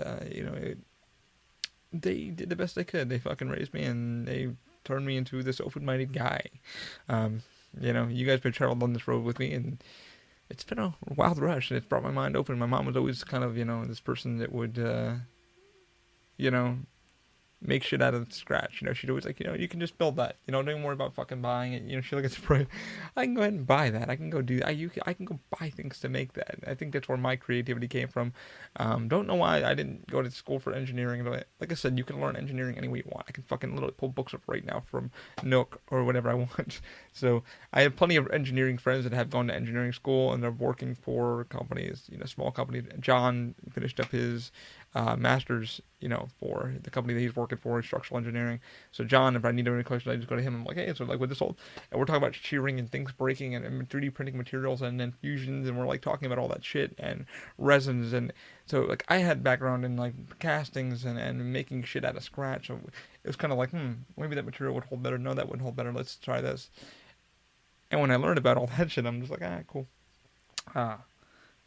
they did the best they could. They fucking raised me, and they turned me into this open-minded guy. You guys been traveled on this road with me, and it's been a wild rush, and it's brought my mind open. My mom was always kind of, this person that would, make shit out of scratch. She'd always like, you can just build that. Don't worry about fucking buying it. She look at the price. I can go ahead and buy that. I can go do that. I can go buy things to make that. I think that's where my creativity came from. Don't know why I didn't go to school for engineering. Like I said, you can learn engineering any way you want. I can fucking literally pull books up right now from Nook or whatever I want. So I have plenty of engineering friends that have gone to engineering school and they're working for companies, small companies. John finished up his master's, for the company that he's working for, structural engineering. So John, if I need any questions, I just go to him. I'm like, hey, so like with this whole, and we're talking about shearing and things breaking and 3D printing materials and then fusions, and we're like talking about all that shit and resins, and so like I had background in like castings and making shit out of scratch. So it was kind of like, maybe that material would hold better. No, that wouldn't hold better. Let's try this. And when I learned about all that shit, I'm just like, cool.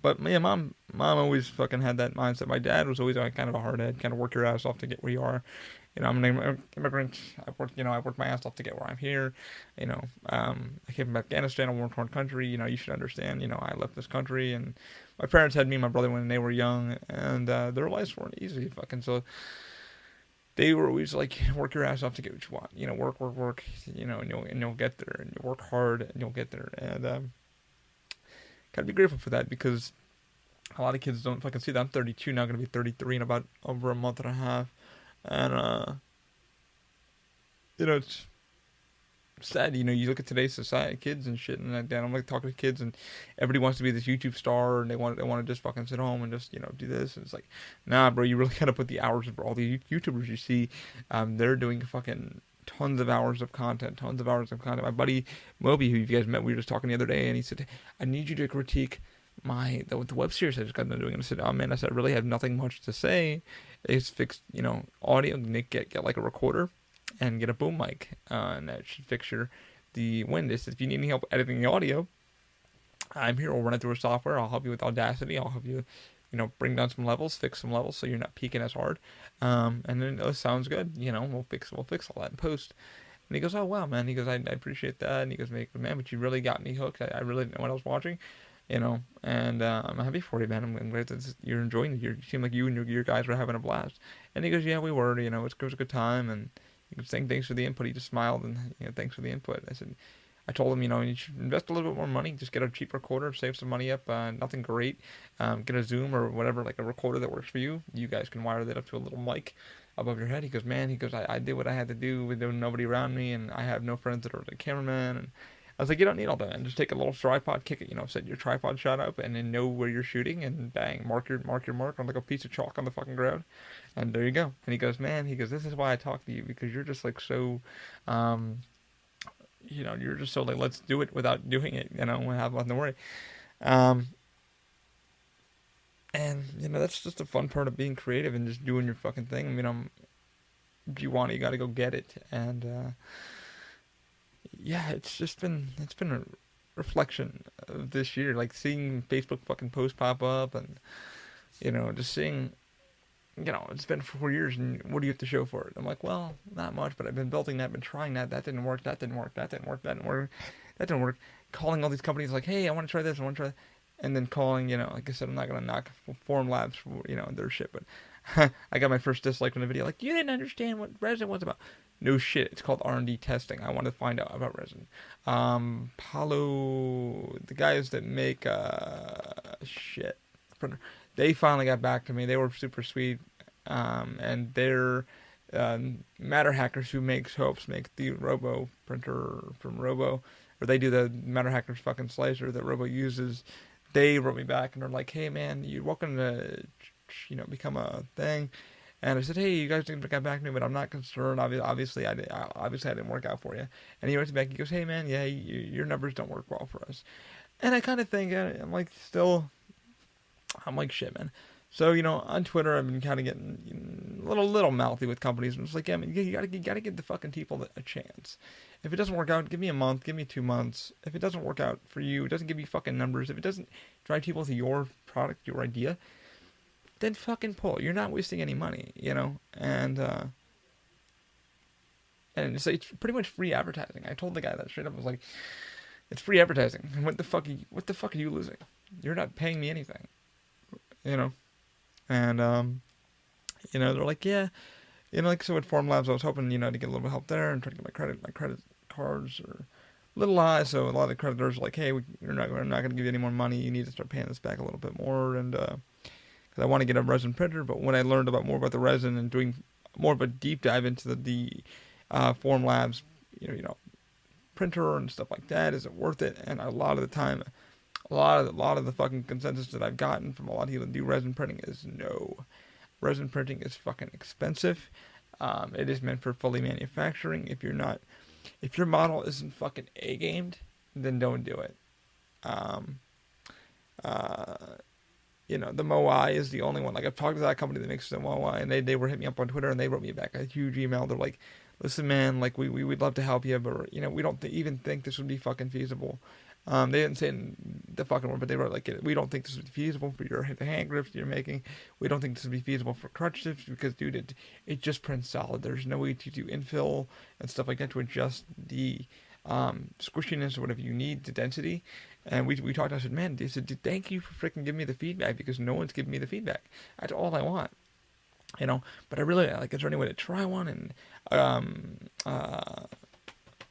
But yeah, mom always fucking had that mindset. My dad was always kind of a hard head, kind of work your ass off to get where you are. I'm an immigrant. I worked my ass off to get where I'm here. I came from Afghanistan, a war-torn country. You should understand. I left this country, and my parents had me and my brother when they were young, and their lives weren't easy. Fucking so. They were always like, work your ass off to get what you want. Work. And you'll get there, and you work hard, and you'll get there, and gotta be grateful for that because a lot of kids don't fucking see that. I'm 32 now, gonna be 33 in about over a month and a half, and it's sad. You look at today's society, kids and shit, and like that. I'm like talking to kids, and everybody wants to be this YouTube star, and they want to just fucking sit home and just do this. And it's like, nah, bro, you really gotta put the hours for all the YouTubers you see. They're doing fucking tons of hours of content. My buddy Moby, who you guys met, we were just talking the other day, and he said, I need you to critique the web series I just got done doing. And I said, oh man, I really have nothing much to say. It's fixed, audio. Get like a recorder and get a boom mic, and that should fix the wind. I said, if you need any help editing the audio, I'm here. We'll run it through a software. I'll help you with Audacity. I'll help you, bring down some levels, fix some levels so you're not peaking as hard. And then it sounds good. We'll fix all that in post. And he goes, oh wow, man. He goes, I appreciate that. And he goes, man, but you really got me hooked. I really didn't know what I was watching. And I'm happy for you, man. I'm glad that you're enjoying it. You seem like you and your guys were having a blast. And he goes, yeah, we were. It was a good time. And he was saying thanks for the input. He just smiled and thanks for the input. I said, I told him, you should invest a little bit more money, just get a cheaper recorder, save some money up, nothing great. Get a Zoom or whatever, like a recorder that works for you. You guys can wire that up to a little mic above your head. He goes, man, I did what I had to do with nobody around me, and I have no friends that are the cameraman. And I was like, you don't need all that, man. Just take a little tripod, kick it, set your tripod shot up, and then know where you're shooting, and bang, mark your mark on like a piece of chalk on the fucking ground, and there you go. And he goes, man, this is why I talk to you, because you're just like so, you're just so like, let's do it without doing it, and have nothing to worry. And that's just the fun part of being creative and just doing your fucking thing. I mean, if you want it, you got to go get it, and yeah, it's been a reflection of this year, like seeing Facebook fucking posts pop up, and just seeing, it's been 4 years, and what do you have to show for it? I'm like, well, not much, but I've been building that, been trying that. That didn't work. That didn't work. That didn't work. That didn't work. That didn't work. Calling all these companies like, hey, I want to try this. I want to try that. And then calling, like I said, I'm not gonna knock Form Labs for their shit, but I got my first dislike from the video. Like, you didn't understand what resin was about. No shit. It's called R&D testing. I wanted to find out about resin. Palo, the guys that make shit printer, they finally got back to me. They were super sweet, and they're Matter hackers who make the Robo printer from Robo, or they do the Matter hackers fucking slicer that Robo uses. They wrote me back and they're like, hey man, you're welcome to become a thing. And I said, hey, you guys didn't get back to me, but I'm not concerned. Obviously I didn't work out for you. And he writes me back, he goes, hey man, yeah, your numbers don't work well for us. And I kind of think, I'm like shit, man. So, on Twitter, I've been kind of getting a little mouthy with companies. And it's like, yeah, man, you gotta give the fucking people a chance. If it doesn't work out, give me a month, give me 2 months. If it doesn't work out for you, it doesn't give you fucking numbers. If it doesn't drive people to your product, your idea, then fucking pull. You're not wasting any money, And it's pretty much free advertising. I told the guy that straight up. I was like, it's free advertising. What the fuck are you losing? You're not paying me anything, And they're like, yeah, so with Form Labs, I was hoping, to get a little bit of help there and try to get my credit cards are a little high. So a lot of the creditors are like, hey, we're not going to give you any more money. You need to start paying this back a little bit more. And because I want to get a resin printer, but when I learned more about the resin and doing more of a deep dive into the Form Labs, printer and stuff like that, is it worth it? And a lot of the time, a lot of the fucking consensus that I've gotten from a lot of people that do resin printing is no. Resin printing is fucking expensive. It is meant for fully manufacturing. If your model isn't fucking A-gamed, then don't do it. The Moai is the only one. Like, I've talked to that company that makes the Moai, and they were hitting me up on Twitter, and they wrote me back a huge email. They're like, listen, man, like, we would love to help you, but, we don't even think this would be fucking feasible. They didn't say the fucking word, but they wrote like, we don't think this would be feasible for the hand grips you're making. We don't think this would be feasible for crutch tips because, dude, it just prints solid. There's no way to do infill and stuff like that to adjust the squishiness or whatever you need, the density. And we talked. I said, man, they said, thank you for freaking giving me the feedback, because no one's giving me the feedback. That's all I want, But I really like. Is there any way to try one? And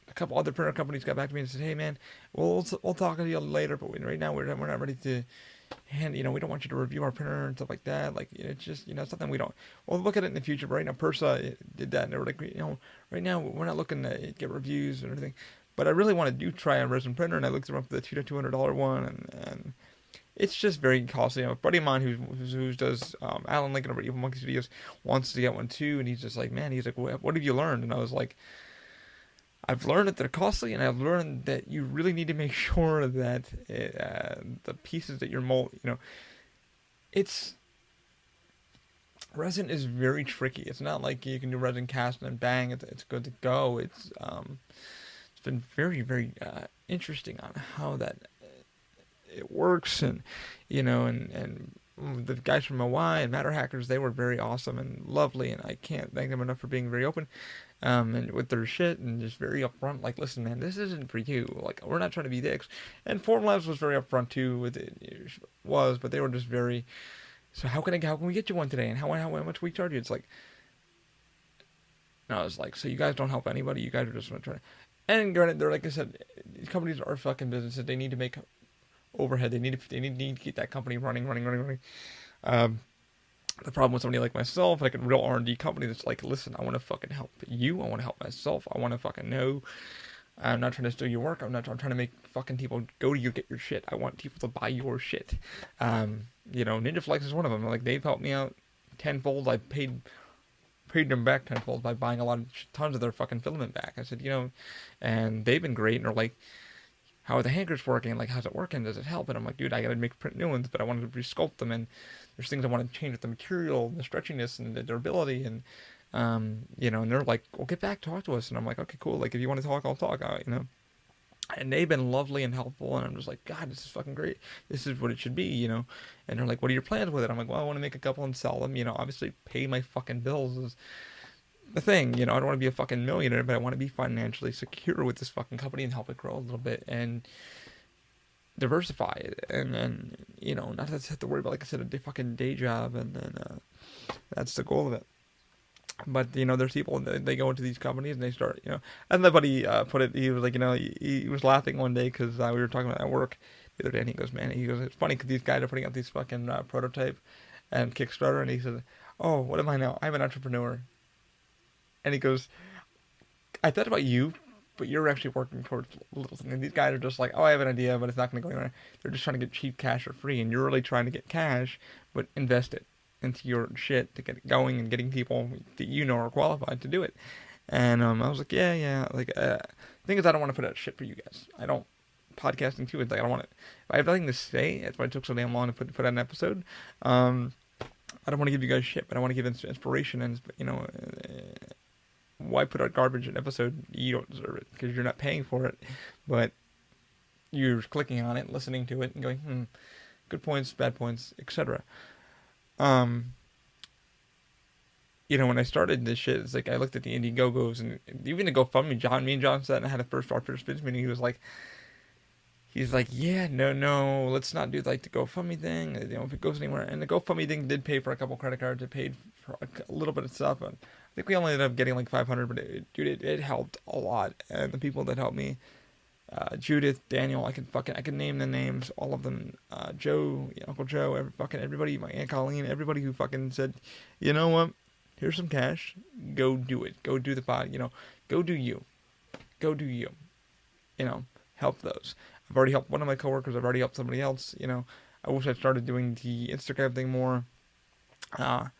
a couple other printer companies got back to me and said, hey man, we'll talk to you later, but right now we're not ready to hand, we don't want you to review our printer and stuff like that. Like, it's just, something we don't, we'll look at it in the future, but right now Persa did that, and they were like, right now we're not looking to get reviews or anything, but I really want to try a resin printer, and I looked up the $200 one, and it's just very costly. A buddy of mine who does Alan Lincoln over at Evil Monkeys Videos wants to get one too, and he's just like, man, he's like, what have you learned? And I was like, I've learned that they're costly, and I've learned that you really need to make sure that the pieces that you're resin is very tricky. It's not like you can do resin cast and then bang, it's good to go. It's been very, very interesting on how that it works, and and the guys from Moai and Matter Hackers, they were very awesome and lovely, and I can't thank them enough for being very open, and with their shit, and just very upfront. Like, listen, man, this isn't for you. Like, we're not trying to be dicks. And Form Labs was very upfront too with it, but they were just very. So how can we get you one today? And how much we charge you? It's like, no, it's like, so you guys don't help anybody. You guys are just trying to. And granted, they're like I said, these companies are fucking businesses. They need to make overhead. They need to keep that company running. Um, the problem with somebody like myself, like a real R&D company that's like, listen, I want to fucking help you. I want to help myself. I want to fucking know. I'm not trying to steal your work. I'm trying to make fucking people go to you get your shit. I want people to buy your shit. Ninja Flex is one of them. Like they've helped me out tenfold. I paid them back tenfold by buying a lot of tons of their fucking filament back. I said, and they've been great. And they're like, how are the hankers working? Like, how's it working? Does it help? And I'm like, dude, I gotta make print new ones, but I wanted to resculpt them, and there's things I want to change with the material, the stretchiness, and the durability, and and they're like, well, get back, talk to us, and I'm like, okay, cool. Like, if you want to talk, I'll talk. And they've been lovely and helpful, and I'm just like, God, this is fucking great. This is what it should be. And they're like, what are your plans with it? I'm like, well, I want to make a couple and sell them. Obviously pay my fucking bills is the thing. I don't want to be a fucking millionaire, but I want to be financially secure with this fucking company and help it grow a little bit and diversify it. And not to have to worry about, like I said, a fucking day job. And then that's the goal of it. But, there's people, they go into these companies and they start, as my buddy put it, he was like, he was laughing one day because we were talking about at work the other day, and he goes, it's funny because these guys are putting out these fucking prototype and Kickstarter, and he said, oh, what am I now? I'm an entrepreneur. And he goes, I thought about you, but you're actually working towards little things. And these guys are just like, oh, I have an idea, but it's not going to go anywhere. They're just trying to get cheap cash for free, and you're really trying to get cash, but invest it into your shit to get it going and getting people that are qualified to do it. And I was like, yeah. Like, the thing is, I don't want to put out shit for you guys. I don't. Podcasting too, it's like I don't want it. If I have nothing to say, that's why it took so damn long to put out an episode. I don't want to give you guys shit, but I want to give inspiration, and why put out garbage an episode? You don't deserve it because you're not paying for it, but you're clicking on it, listening to it, and going, good points, bad points, etc. When I started this shit, it's like I looked at the Indiegogos and even the GoFundMe. Me and John sat and had our first business meeting. He's like, yeah, no, let's not do like the GoFundMe thing. If it goes anywhere, and the GoFundMe thing did pay for a couple credit cards. It paid for a little bit of stuff. And I think we only ended up getting like 500, but it helped a lot. And the people that helped me, Judith, Daniel, I can name the names, all of them. Joe, Uncle Joe, everybody, my Aunt Colleen, everybody who fucking said, you know what, here's some cash, go do it, go do the pod, go do you, help those. I've already helped one of my coworkers. I've already helped somebody else. I wish I'd started doing the Instagram thing more. My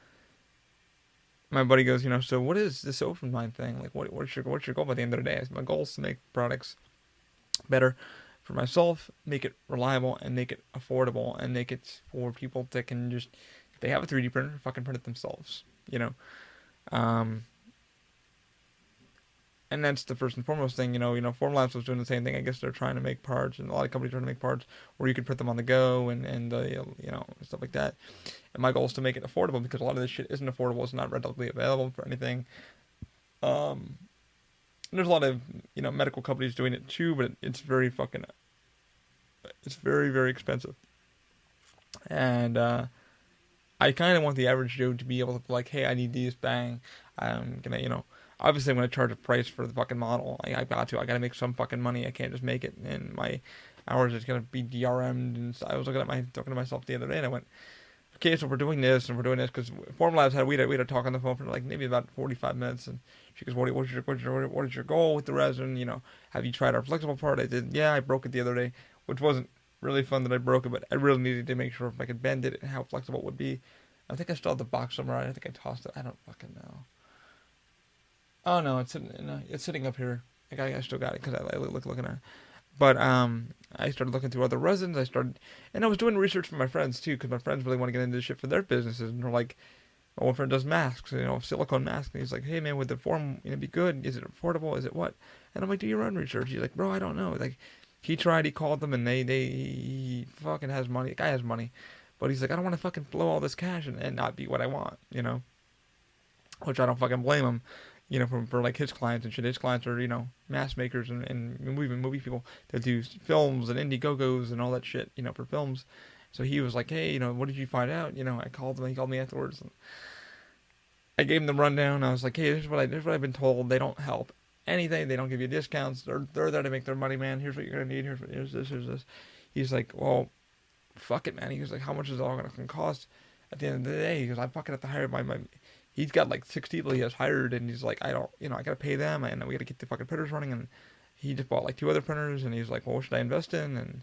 buddy goes, so what is this open mind thing? Like, what's your goal by the end of the day? My goal is to make products better for myself, make it reliable, and make it affordable, and make it for people that can just, if they have a 3D printer, fucking print it themselves. And that's the first and foremost thing. Formlabs was doing the same thing. I guess they're trying to make parts, and a lot of companies are trying to make parts where you can print them on the go and stuff like that. And my goal is to make it affordable because a lot of this shit isn't affordable. It's not readily available for anything. There's a lot of medical companies doing it too, but it's very very expensive. And I kind of want the average Joe to be able to be like, hey, I need these, bang. I'm gonna obviously I'm going to charge a price for the fucking model. I got to make some fucking money. I can't just make it. And my hours is going to be DRM'd. And so I was talking to myself the other day, and I went, okay, so we're doing this, and we're doing this, because Formlabs we had a talk on the phone for like maybe about 45 minutes, and she goes, what is your goal with the resin? Have you tried our flexible part? I did. Yeah, I broke it the other day, which wasn't really fun that I broke it, but I really needed to make sure if I could bend it and how flexible it would be. I think I still have the box somewhere. I think I tossed it. I don't fucking know. Oh no, it's sitting up here. Like I still got it because I looking at it. But I started looking through other resins. And I was doing research for my friends too, because my friends really want to get into this shit for their businesses. And they're like, my one friend does masks, silicone masks. And he's like, hey man, would the form be good? Is it affordable? Is it what? And I'm like, do your own research. He's like, bro, I don't know. Like, he called them, and he fucking has money. The guy has money, but he's like, I don't want to fucking blow all this cash and not be what I want, which I don't fucking blame him. For like his clients and shit. His clients are, mask makers and movie people that do films and Indiegogos and all that shit, for films. So he was like, hey, what did you find out? I called him. He called me afterwards. And I gave him the rundown. I was like, hey, this is what I've been told. They don't help. anything. They don't give you discounts. They're there to make their money, man. Here's what you're gonna need. Here's this. Here's this. He's like, well, fuck it, man. He was like, how much is it all gonna cost? At the end of the day, he goes, I fucking have to hire my. He's got like 6 people he has hired, and he's like, I don't, I gotta pay them, and we gotta get the fucking printers running, and he just bought like 2 other printers, and he's like, well, what should I invest in? And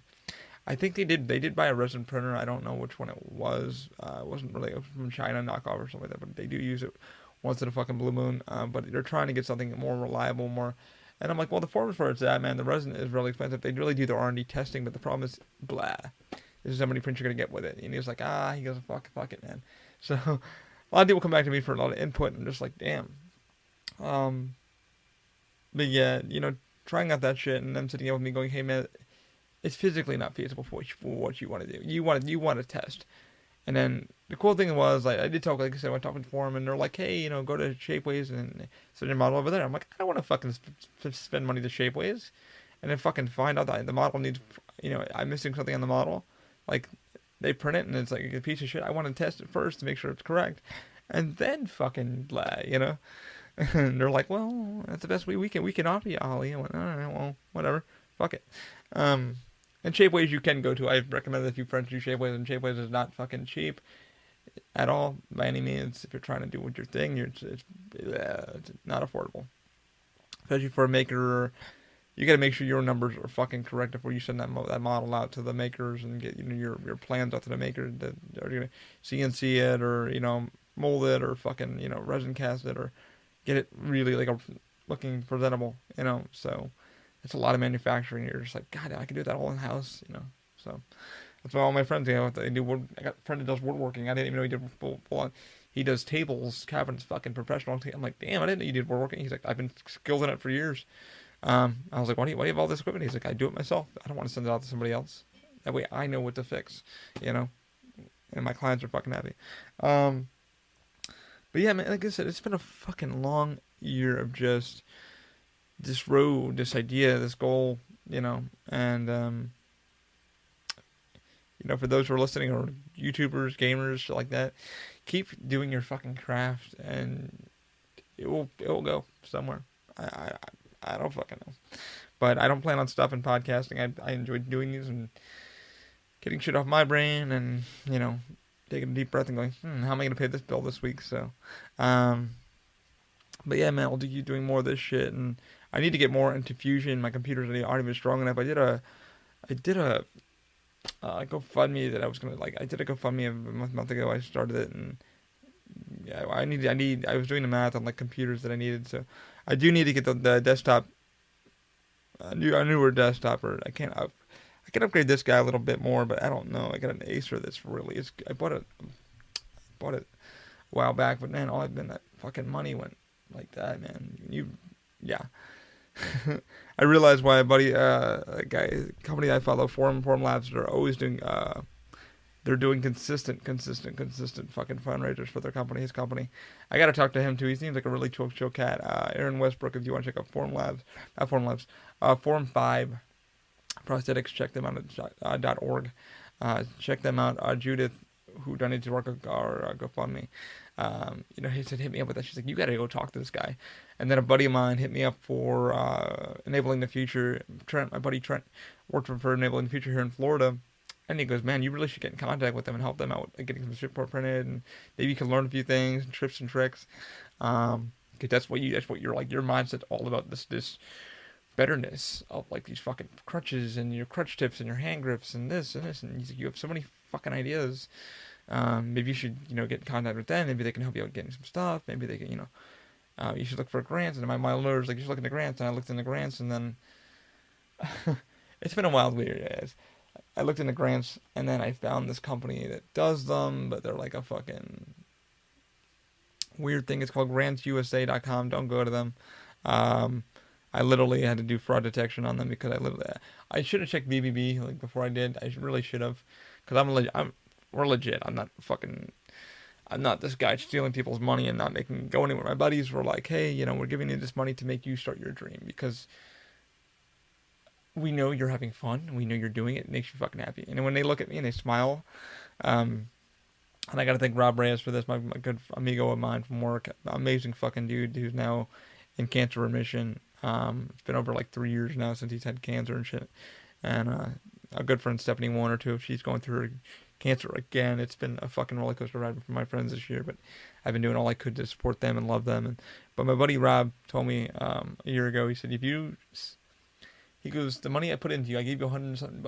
I think they did buy a resin printer. I don't know which one it was. It wasn't really from China knockoff or something like that, but they do use it once in a fucking blue moon. But they're trying to get something more reliable, more. And I'm like, well, the form for it's that, man. The resin is really expensive. They really do their R&D testing, but the problem is, blah. This is how many prints you're gonna get with it. And he was like, he goes, fuck it, man. So a lot of people come back to me for a lot of input, and I'm just like, damn. But yeah, trying out that shit, and them sitting down with me going, hey, man, it's physically not feasible for what you want to do. You want to test. And then the cool thing was, I did talk, like I said, I went talking to them, and they're like, hey, go to Shapeways and send your model over there. I'm like, I don't want to fucking spend money to Shapeways, and then fucking find out that the model needs, I'm missing something on the model. Like, they print it, and it's like a piece of shit. I want to test it first to make sure it's correct, and then fucking lie, And they're like, well, that's the best we can offer you, Ollie. I went, all right, well, whatever, fuck it. And Shapeways you can go to. I've recommended a few friends do Shapeways, and Shapeways is not fucking cheap at all by any means. If you're trying to do your thing, it's not affordable, especially for a maker. You got to make sure your numbers are fucking correct before you send that model out to the makers and get your plans out to the maker that are gonna CNC it or mold it or fucking resin cast it or get it really like looking presentable. So it's a lot of manufacturing. You're just like, God, I can do that all in house. So that's why all my friends they do wood. I got a friend that does woodworking. I didn't even know he did full on. He does tables, cabinets, fucking professional. I'm like, damn, I didn't know you did woodworking. He's like, I've been skilled in it for years. I was like, why do you have all this equipment? He's like, I do it myself. I don't want to send it out to somebody else. That way I know what to fix, and my clients are fucking happy. But yeah, man, like I said, it's been a fucking long year of just this road, this idea, this goal, and, for those who are listening or YouTubers, gamers, shit like that, keep doing your fucking craft and it will go somewhere. I don't fucking know. But I don't plan on stopping podcasting. I enjoy doing these and getting shit off my brain and, taking a deep breath and going, how am I going to pay this bill this week? So, but yeah, man, I'll keep doing more of this shit. And I need to get more into Fusion. My computers aren't even strong enough. I did a GoFundMe that I was going to, I did a GoFundMe a month ago. I started it and yeah, I was doing the math on computers that I needed. So I do need to get the desktop, a newer desktop, or I can upgrade this guy a little bit more, but I don't know. I got an Acer that's really, I bought it a while back, but man, that fucking money went like that, man. Yeah. I realized why a buddy, a company I follow, Forum Labs, they're always doing, they're doing consistent fucking fundraisers for their company, his company. I gotta talk to him too. He seems like a really chill cat. Aaron Westbrook, if you want to check out Forum 5 Prosthetics, check them out at .org. Check them out. Judith, who donated to our GoFundMe, he said, hit me up with that. She's like, you gotta go talk to this guy. And then a buddy of mine hit me up for Enabling the Future. Trent, my buddy Trent, worked for Enabling the Future here in Florida. And he goes, man, you really should get in contact with them and help them out with getting some shit printed, and maybe you can learn a few things, tips and tricks. Cause that's what you're like. Your mindset's all about this betterness of these fucking crutches and your crutch tips and your hand grips and this and this. And he's like, you have so many fucking ideas. Maybe you should get in contact with them. Maybe they can help you out getting some stuff. Maybe they can you should look for grants. And my lawyer's like, you should look into grants. And I looked into grants, and then it's been a wild weird ass. I looked into grants, and then I found this company that does them, but they're like a fucking weird thing. It's called grantsusa.com. Don't go to them. I literally had to do fraud detection on them because I should have checked BBB before I did. I really should have, because we're legit. I'm not this guy stealing people's money and not go anywhere. My buddies were like, hey, we're giving you this money to make you start your dream because we know you're having fun. We know you're doing it. It makes you fucking happy. And when they look at me and they smile, and I gotta thank Rob Reyes for this, my good amigo of mine from work, amazing fucking dude who's now in cancer remission. It's been over like 3 years now since he's had cancer and shit. And a good friend, Stephanie Warner, too. She's going through her cancer again. It's been a fucking roller coaster ride for my friends this year, but I've been doing all I could to support them and love them. But my buddy Rob told me a year ago. He said, he goes, the money I put into you, I gave you $100 and something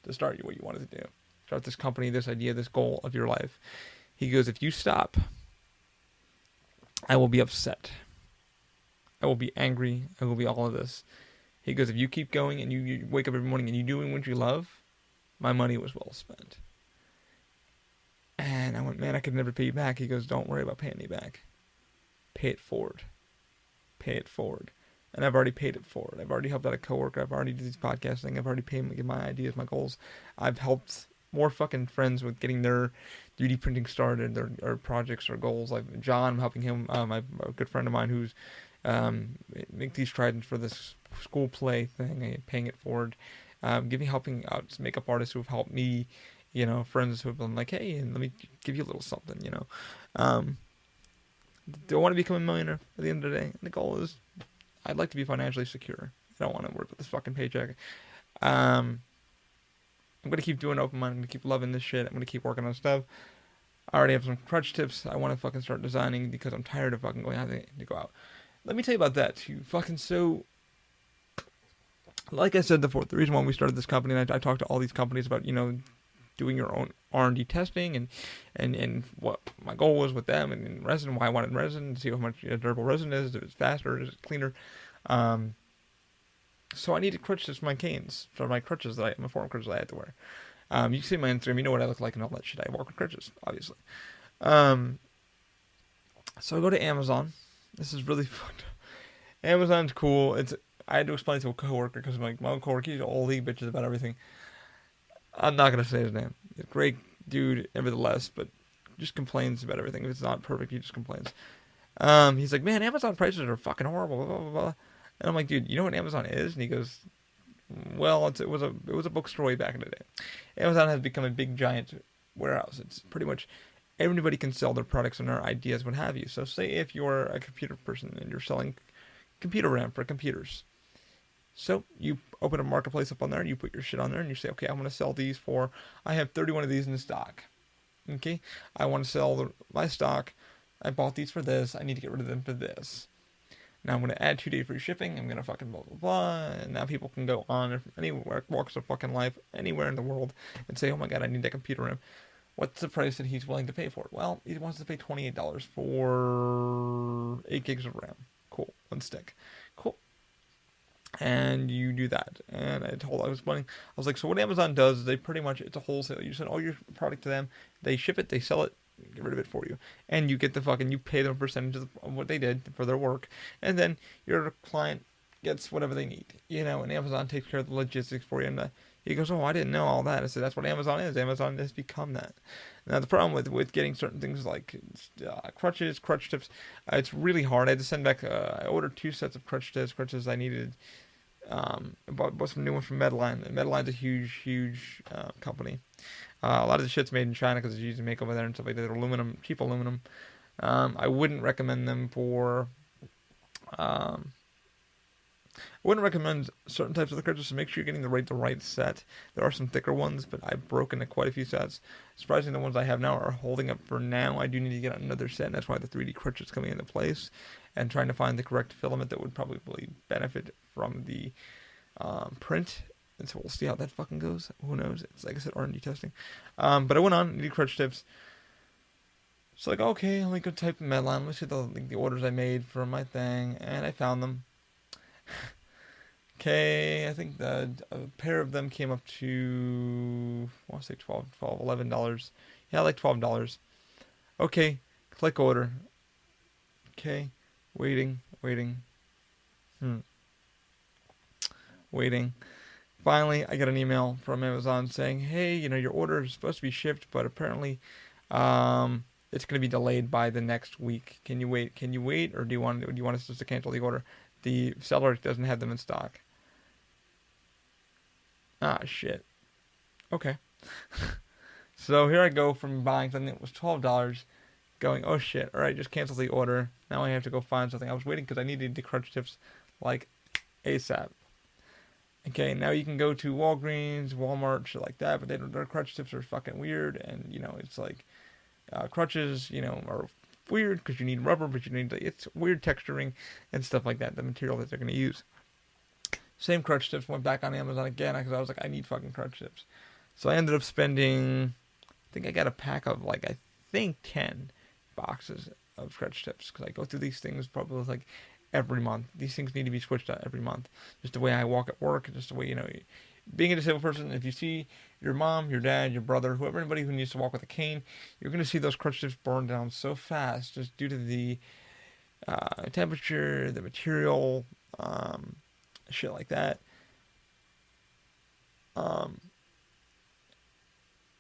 to start you what you wanted to do, start this company, this idea, this goal of your life. He goes, if you stop, I will be upset. I will be angry. I will be all of this. He goes, if you keep going and you wake up every morning and you doing what you love, my money was well spent. And I went, man, I could never pay you back. He goes, don't worry about paying me back. Pay it forward. Pay it forward. And I've already paid it forward. I've already helped out a coworker. I've already did these podcasting. I've already paid my ideas, my goals. I've helped more fucking friends with getting their 3D printing started, their projects or goals. Like John, I'm helping him, a good friend of mine who's make these tridents for this school play thing, paying it forward. Helping out makeup artists who have helped me, friends who have been like, hey, and let me give you a little something, Do I want to become a millionaire at the end of the day? And the goal is, I'd like to be financially secure. I don't want to work with this fucking paycheck. I'm going to keep doing open mind. I'm going to keep loving this shit. I'm going to keep working on stuff. I already have some crutch tips I want to fucking start designing because I'm tired of fucking going out to go out. Let me tell you about that too. Like I said before, the reason why we started this company, and I talked to all these companies about, doing your own R&D testing and what my goal was with them and resin, why I wanted resin, to see how much durable resin is, if it's faster, is it cleaner. So I needed crutches for my canes, for my crutches my forearm crutches I had to wear. You can see my Instagram, you know what I look like and all that shit. I walk with crutches, obviously. So I go to Amazon. This is really fucked up. Amazon's cool. I had to explain it to a coworker because my own coworker, he's all league bitches about everything. I'm not gonna say his name. He's a great dude, nevertheless, but just complains about everything. If it's not perfect, he just complains. He's like, man, Amazon prices are fucking horrible, blah, blah, blah. And I'm like, dude, you know what Amazon is? And he goes, well, it was a bookstore way back in the day. Amazon has become a big giant warehouse. It's pretty much everybody can sell their products and their ideas, what have you. So say if you're a computer person and you're selling computer RAM for computers. So you open a marketplace up on there and you put your shit on there and you say, okay, I'm going to sell these I have 31 of these in stock. Okay, I want to sell my stock. I bought these for this. I need to get rid of them for this. Now I'm going to add 2-day free shipping. I'm going to fucking blah, blah, blah. And now people can go on anywhere, walks of fucking life, anywhere in the world and say, oh my God, I need that computer RAM. What's the price that he's willing to pay for it? Well, he wants to pay $28 for 8 gigs of RAM. Cool. One stick. Cool. And you do that. And I was like, so what Amazon does is they pretty much, it's a wholesale. You send all your product to them, they ship it, they sell it, get rid of it for you. And you get you pay them a percentage of what they did for their work. And then your client gets whatever they need, and Amazon takes care of the logistics for you. And he goes, oh, I didn't know all that. I said, that's what Amazon is. Amazon has become that. Now, the problem with getting certain things like crutches, crutch tips, it's really hard. I had to send back, I ordered 2 sets of crutches I needed. Bought some new ones from Medline. Medline's a huge company. A lot of the shit's made in China because it's used to make over there and stuff like that. They're aluminum, cheap aluminum. I wouldn't recommend them for... I wouldn't recommend certain types of the crutches, so make sure you're getting the right set. There are some thicker ones, but I've broken quite a few sets. Surprisingly, the ones I have now are holding up for now. I do need to get another set, and that's why the 3D crutch is coming into place, and trying to find the correct filament that would probably benefit from the print. And so we'll see how that fucking goes. Who knows? It's like I said, R&D testing. But I went on, need crutch tips. So like, okay, let me go type in Medline. Let me see the orders I made for my thing, and I found them. Okay, I think a pair of them came up to, I want to say $11. Yeah, like $12. Okay, click order. Okay, waiting. Waiting. Finally, I got an email from Amazon saying, hey, your order is supposed to be shipped, but apparently it's going to be delayed by the next week. Can you wait? Or do you want us just to cancel the order? The seller doesn't have them in stock. Ah, shit. Okay. So here I go from buying something that was $12, going, oh shit, alright, just cancel the order. Now I have to go find something. I was waiting because I needed the crutch tips like ASAP. Okay, now you can go to Walgreens, Walmart, shit like that, but their crutch tips are fucking weird, and it's like crutches, are weird because you need rubber, but it's weird texturing and stuff like that. The material that they're gonna use. Same crutch tips. Went back on Amazon again because I was like, I need fucking crutch tips. So I ended up spending. I think I got a pack of I think 10 boxes of crutch tips because I go through these things probably every month. These things need to be switched out every month. Just the way I walk at work, just the way being a disabled person. If you see your mom, your dad, your brother, whoever, anybody who needs to walk with a cane, you're going to see those crutch tips burn down so fast just due to the temperature, the material, shit like that.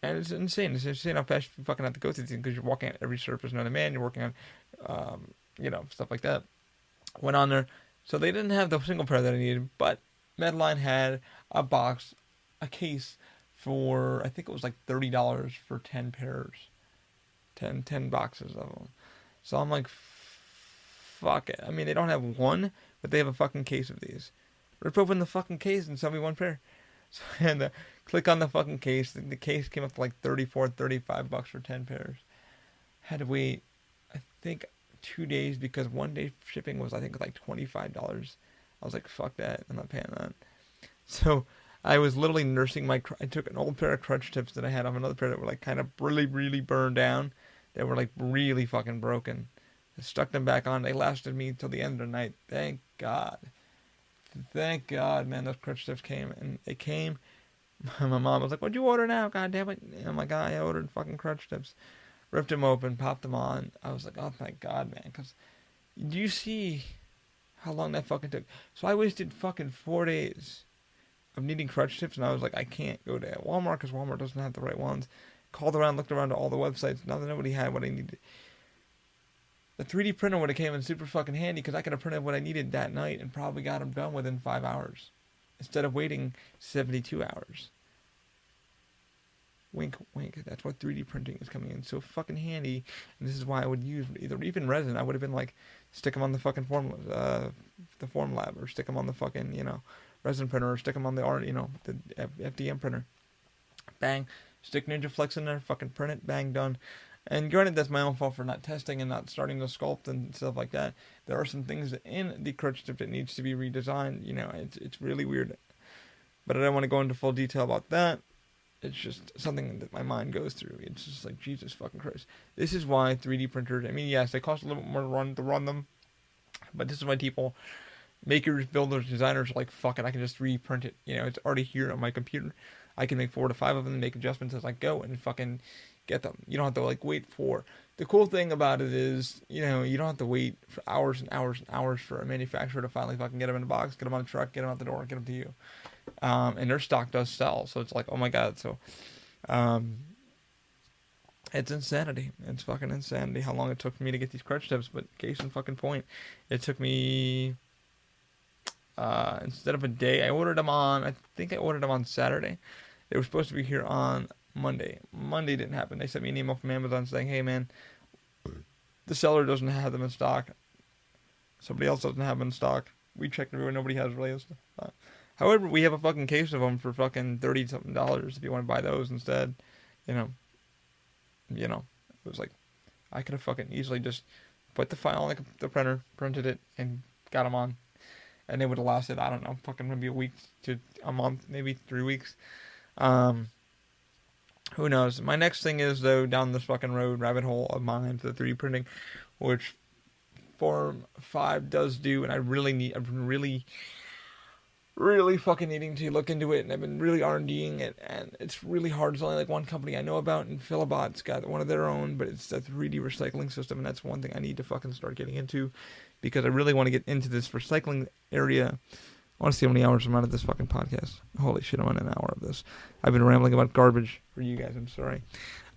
And it's insane. It's insane how fast you fucking have to go through things because you're walking on every surface known to man. You're working on, stuff like that. Went on there. So they didn't have the single pair that I needed, but Medline had a box, a case for, I think it was $30 for 10 pairs. 10 boxes of them. So I'm like, fuck it. I mean, they don't have one, but they have a fucking case of these. Rip open the fucking case and sell me one pair. So I had to click on the fucking case. The case came up to $34, $35 for 10 pairs. Had to wait, I think, 2 days because one day shipping was, I think, $25. I was like, fuck that. I'm not paying that. So I was literally nursing I took an old pair of crutch tips that I had off another pair that were kind of really, really burned down. They were really fucking broken. I stuck them back on. They lasted me till the end of the night. Thank God. Thank God, man, those crutch tips came. And they came. My mom was like, what'd you order now? God damn it. And I'm like, I ordered fucking crutch tips. Ripped them open, popped them on. I was like, oh, thank God, man. Because do you see how long that fucking took? So I wasted fucking 4 days of needing crutch tips. And I was like, I can't go to Walmart because Walmart doesn't have the right ones. Called around, looked around to all the websites. Nobody had what I needed. The 3D printer would have came in super fucking handy because I could have printed what I needed that night and probably got them done within 5 hours instead of waiting 72 hours. Wink, wink. That's what 3D printing is coming in so fucking handy. And this is why I would use even resin. I would have been stick them on the fucking form lab, or stick them on the fucking resin printer, or stick them on the the FDM printer. Bang, stick Ninja Flex in there, fucking print it, bang, done. And granted, that's my own fault for not testing and not starting to sculpt and stuff like that. There are some things in the crutch tip that needs to be redesigned. It's really weird. But I don't want to go into full detail about that. It's just something that my mind goes through. It's just like, Jesus fucking Christ. This is why 3D printers, I mean, yes, they cost a little bit more to run them. But this is why people, makers, builders, designers are like, fuck it, I can just reprint it. It's already here on my computer. I can make 4 to 5 of them and make adjustments as I go and fucking get them. You don't have to wait for. The cool thing about it is, you don't have to wait for hours and hours and hours for a manufacturer to finally fucking get them in a box, get them on a truck, get them out the door, get them to you. And their stock does sell, so it's like, oh my God. So, it's insanity. It's fucking insanity how long it took for me to get these crutch tips. But case in fucking point, it took me instead of a day, I think I ordered them on Saturday. They were supposed to be here on Monday. Monday didn't happen. They sent me an email from Amazon saying, hey man, the seller doesn't have them in stock. Somebody else doesn't have them in stock. We checked everywhere, nobody has really. However, we have a fucking case of them for fucking $30-something if you want to buy those instead. It was like, I could have fucking easily just put the file in the printer, printed it, and got them on. And they would have lasted, I don't know, fucking maybe a week to a month, maybe 3 weeks. Who knows? My next thing is, though, down this fucking rabbit hole of mine to the 3D printing, which Form 5 does do, and I've been really fucking needing to look into it, and I've been really R&Ding it, and it's really hard. There's only one company I know about, and Philibot's got one of their own, but it's a 3D recycling system, and that's one thing I need to fucking start getting into, because I really want to get into this recycling area. I want to see how many hours I'm on at this fucking podcast. Holy shit, I'm on an hour of this. I've been rambling about garbage for you guys, I'm sorry.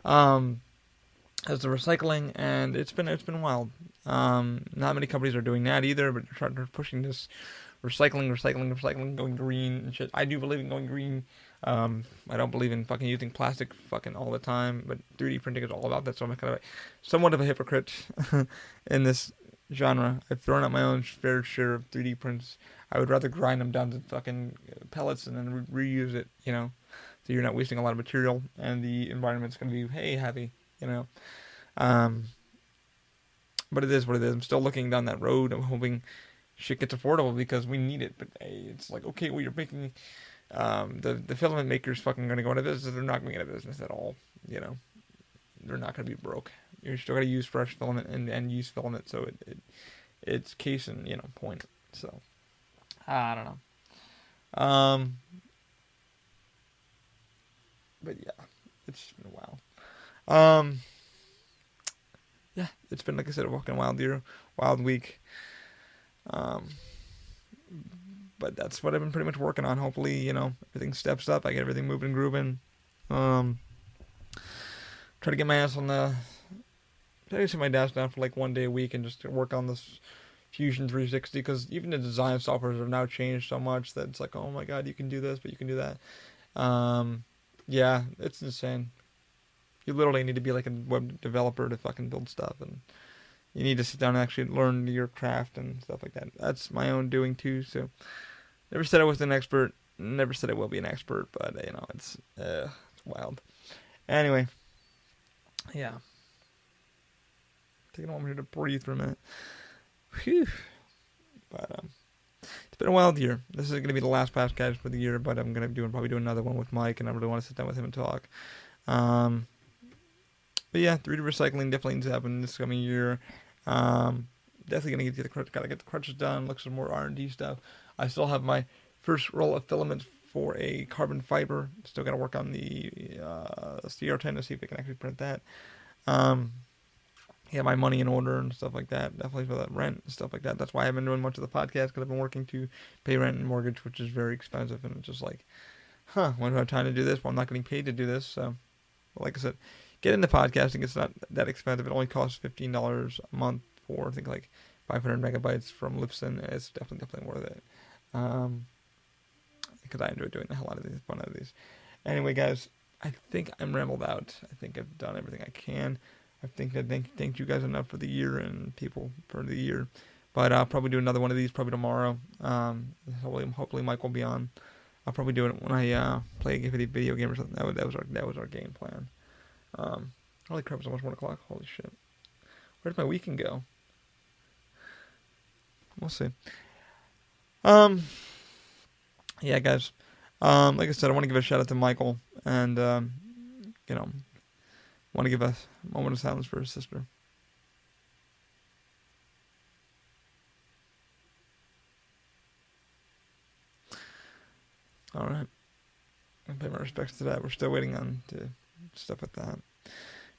As the recycling, and it's been wild. Not many companies are doing that either, but they're pushing this recycling, going green and shit. I do believe in going green. I don't believe in fucking using plastic fucking all the time, but 3D printing is all about that, so I'm kind of somewhat of a hypocrite in this genre. I've thrown out my own fair share of 3D prints. I would rather grind them down to fucking pellets and then reuse it, so you're not wasting a lot of material and the environment's going to be, hey, happy, you know. Um, but it is what it is. I'm still looking down that road. I'm hoping shit gets affordable because we need it. But hey, it's like, okay, well, you're making, the filament makers fucking going to go into business. They're not going to get a business at all, They're not going to be broke. You're still going to use fresh filament and use filament, so it's case in, point. So, I don't know. But yeah, it's been a while. Yeah, it's been, like I said, a fucking wild year, wild week. But that's what I've been pretty much working on. Hopefully, everything steps up. I get everything moving and grooving. Try to get my ass on try to sit my desk down for like 1 day a week and just work on this Fusion 360, because even the design softwares have now changed so much that it's like, oh my god, you can do this, but you can do that. Yeah, it's insane. You literally need to be like a web developer to fucking build stuff, and you need to sit down and actually learn your craft and stuff like that. That's my own doing too, so never said I was an expert, never said I will be an expert, but it's wild. Anyway, yeah. Taking a moment here to breathe for a minute. Whew. But it's been a wild year. This is going to be the last podcast for the year, but I'm going to probably do another one with Mike, and I really want to sit down with him and talk. But yeah, 3D recycling definitely needs to happen this coming year. Definitely going to get the crutches done. Look some more R&D stuff. I still have my first roll of filament for a carbon fiber. Still got to work on the CR10 to see if I can actually print that. Yeah, my money in order and stuff like that. Definitely for that rent and stuff like that. That's why I haven't been doing much of the podcast, because I've been working to pay rent and mortgage, which is very expensive. And it's just like, when do I have time to do this? Well, I'm not getting paid to do this. So, like I said, get into podcasting. It's not that expensive. It only costs $15 a month for, I think, like 500 megabytes from Libsyn. It's definitely worth it. Because I enjoy doing the hell out of these, fun out of these. Anyway, guys, I think I'm rambled out. I think I've done everything I can. I think I thanked you guys enough for the year and people for the year. But I'll probably do another one of these probably tomorrow. Hopefully Mike will be on. I'll probably do it when I play a video game or something. That was our game plan. Holy crap, it's almost 1 o'clock. Holy shit. Where did my weekend go? We'll see. Yeah, guys. Like I said, I want to give a shout out to Michael, and want to give a moment of silence for his sister. All right. I'll pay my respects to that. We're still waiting on to stuff like that.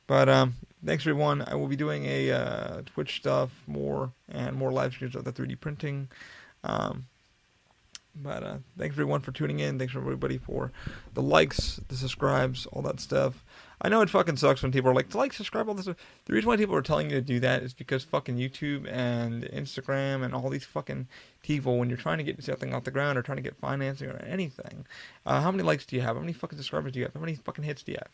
But thanks everyone. I will be doing a Twitch stuff more live streams of the 3D printing. But thanks everyone for tuning in. Thanks everybody for the likes, the subscribes, all that stuff. I know it fucking sucks when people are like, subscribe, all this stuff. The reason why people are telling you to do that is because fucking YouTube and Instagram and all these fucking people, when you're trying to get something off the ground or trying to get financing or anything, how many likes do you have? How many fucking subscribers do you have? How many fucking hits do you have?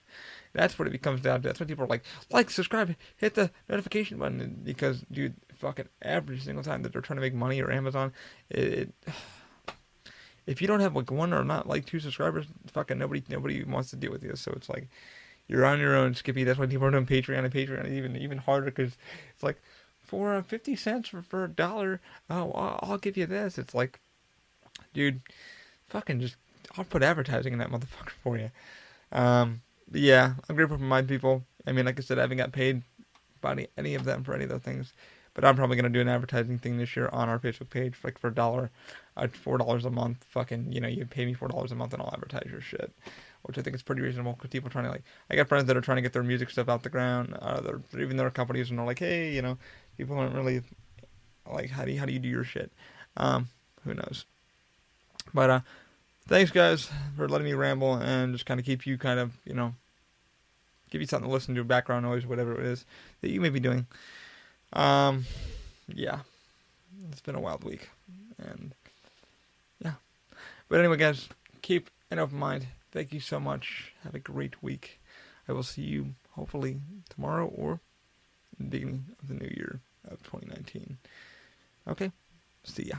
That's what it comes down to. That's why people are like, subscribe, hit the notification button, because, dude, fucking every single time that they're trying to make money, or Amazon, if you don't have like one or not like 2 subscribers, fucking nobody wants to deal with you. So it's like, you're on your own, Skippy. That's why people are doing Patreon, and Patreon is even harder, because it's like, for 50 cents for $1, I'll give you this. It's like, dude, fucking just, I'll put advertising in that motherfucker for you. But yeah, I'm grateful for my people. I mean, like I said, I haven't got paid by any of them for any of those things. But I'm probably going to do an advertising thing this year on our Facebook page, like for $4 a month. Fucking, you pay me $4 a month and I'll advertise your shit, which I think is pretty reasonable, because people are trying to, I got friends that are trying to get their music stuff out the ground. Even their companies, and they're like, hey, people aren't really like, how do you do your shit? Who knows? But thanks guys for letting me ramble and just kind of keep you give you something to listen to, background noise, whatever it is that you may be doing. Yeah, it's been a wild week, and yeah, but anyway, guys, keep an open mind. Thank you so much. Have a great week. I will see you hopefully tomorrow or the beginning of the new year. of 2019. Okay, see ya.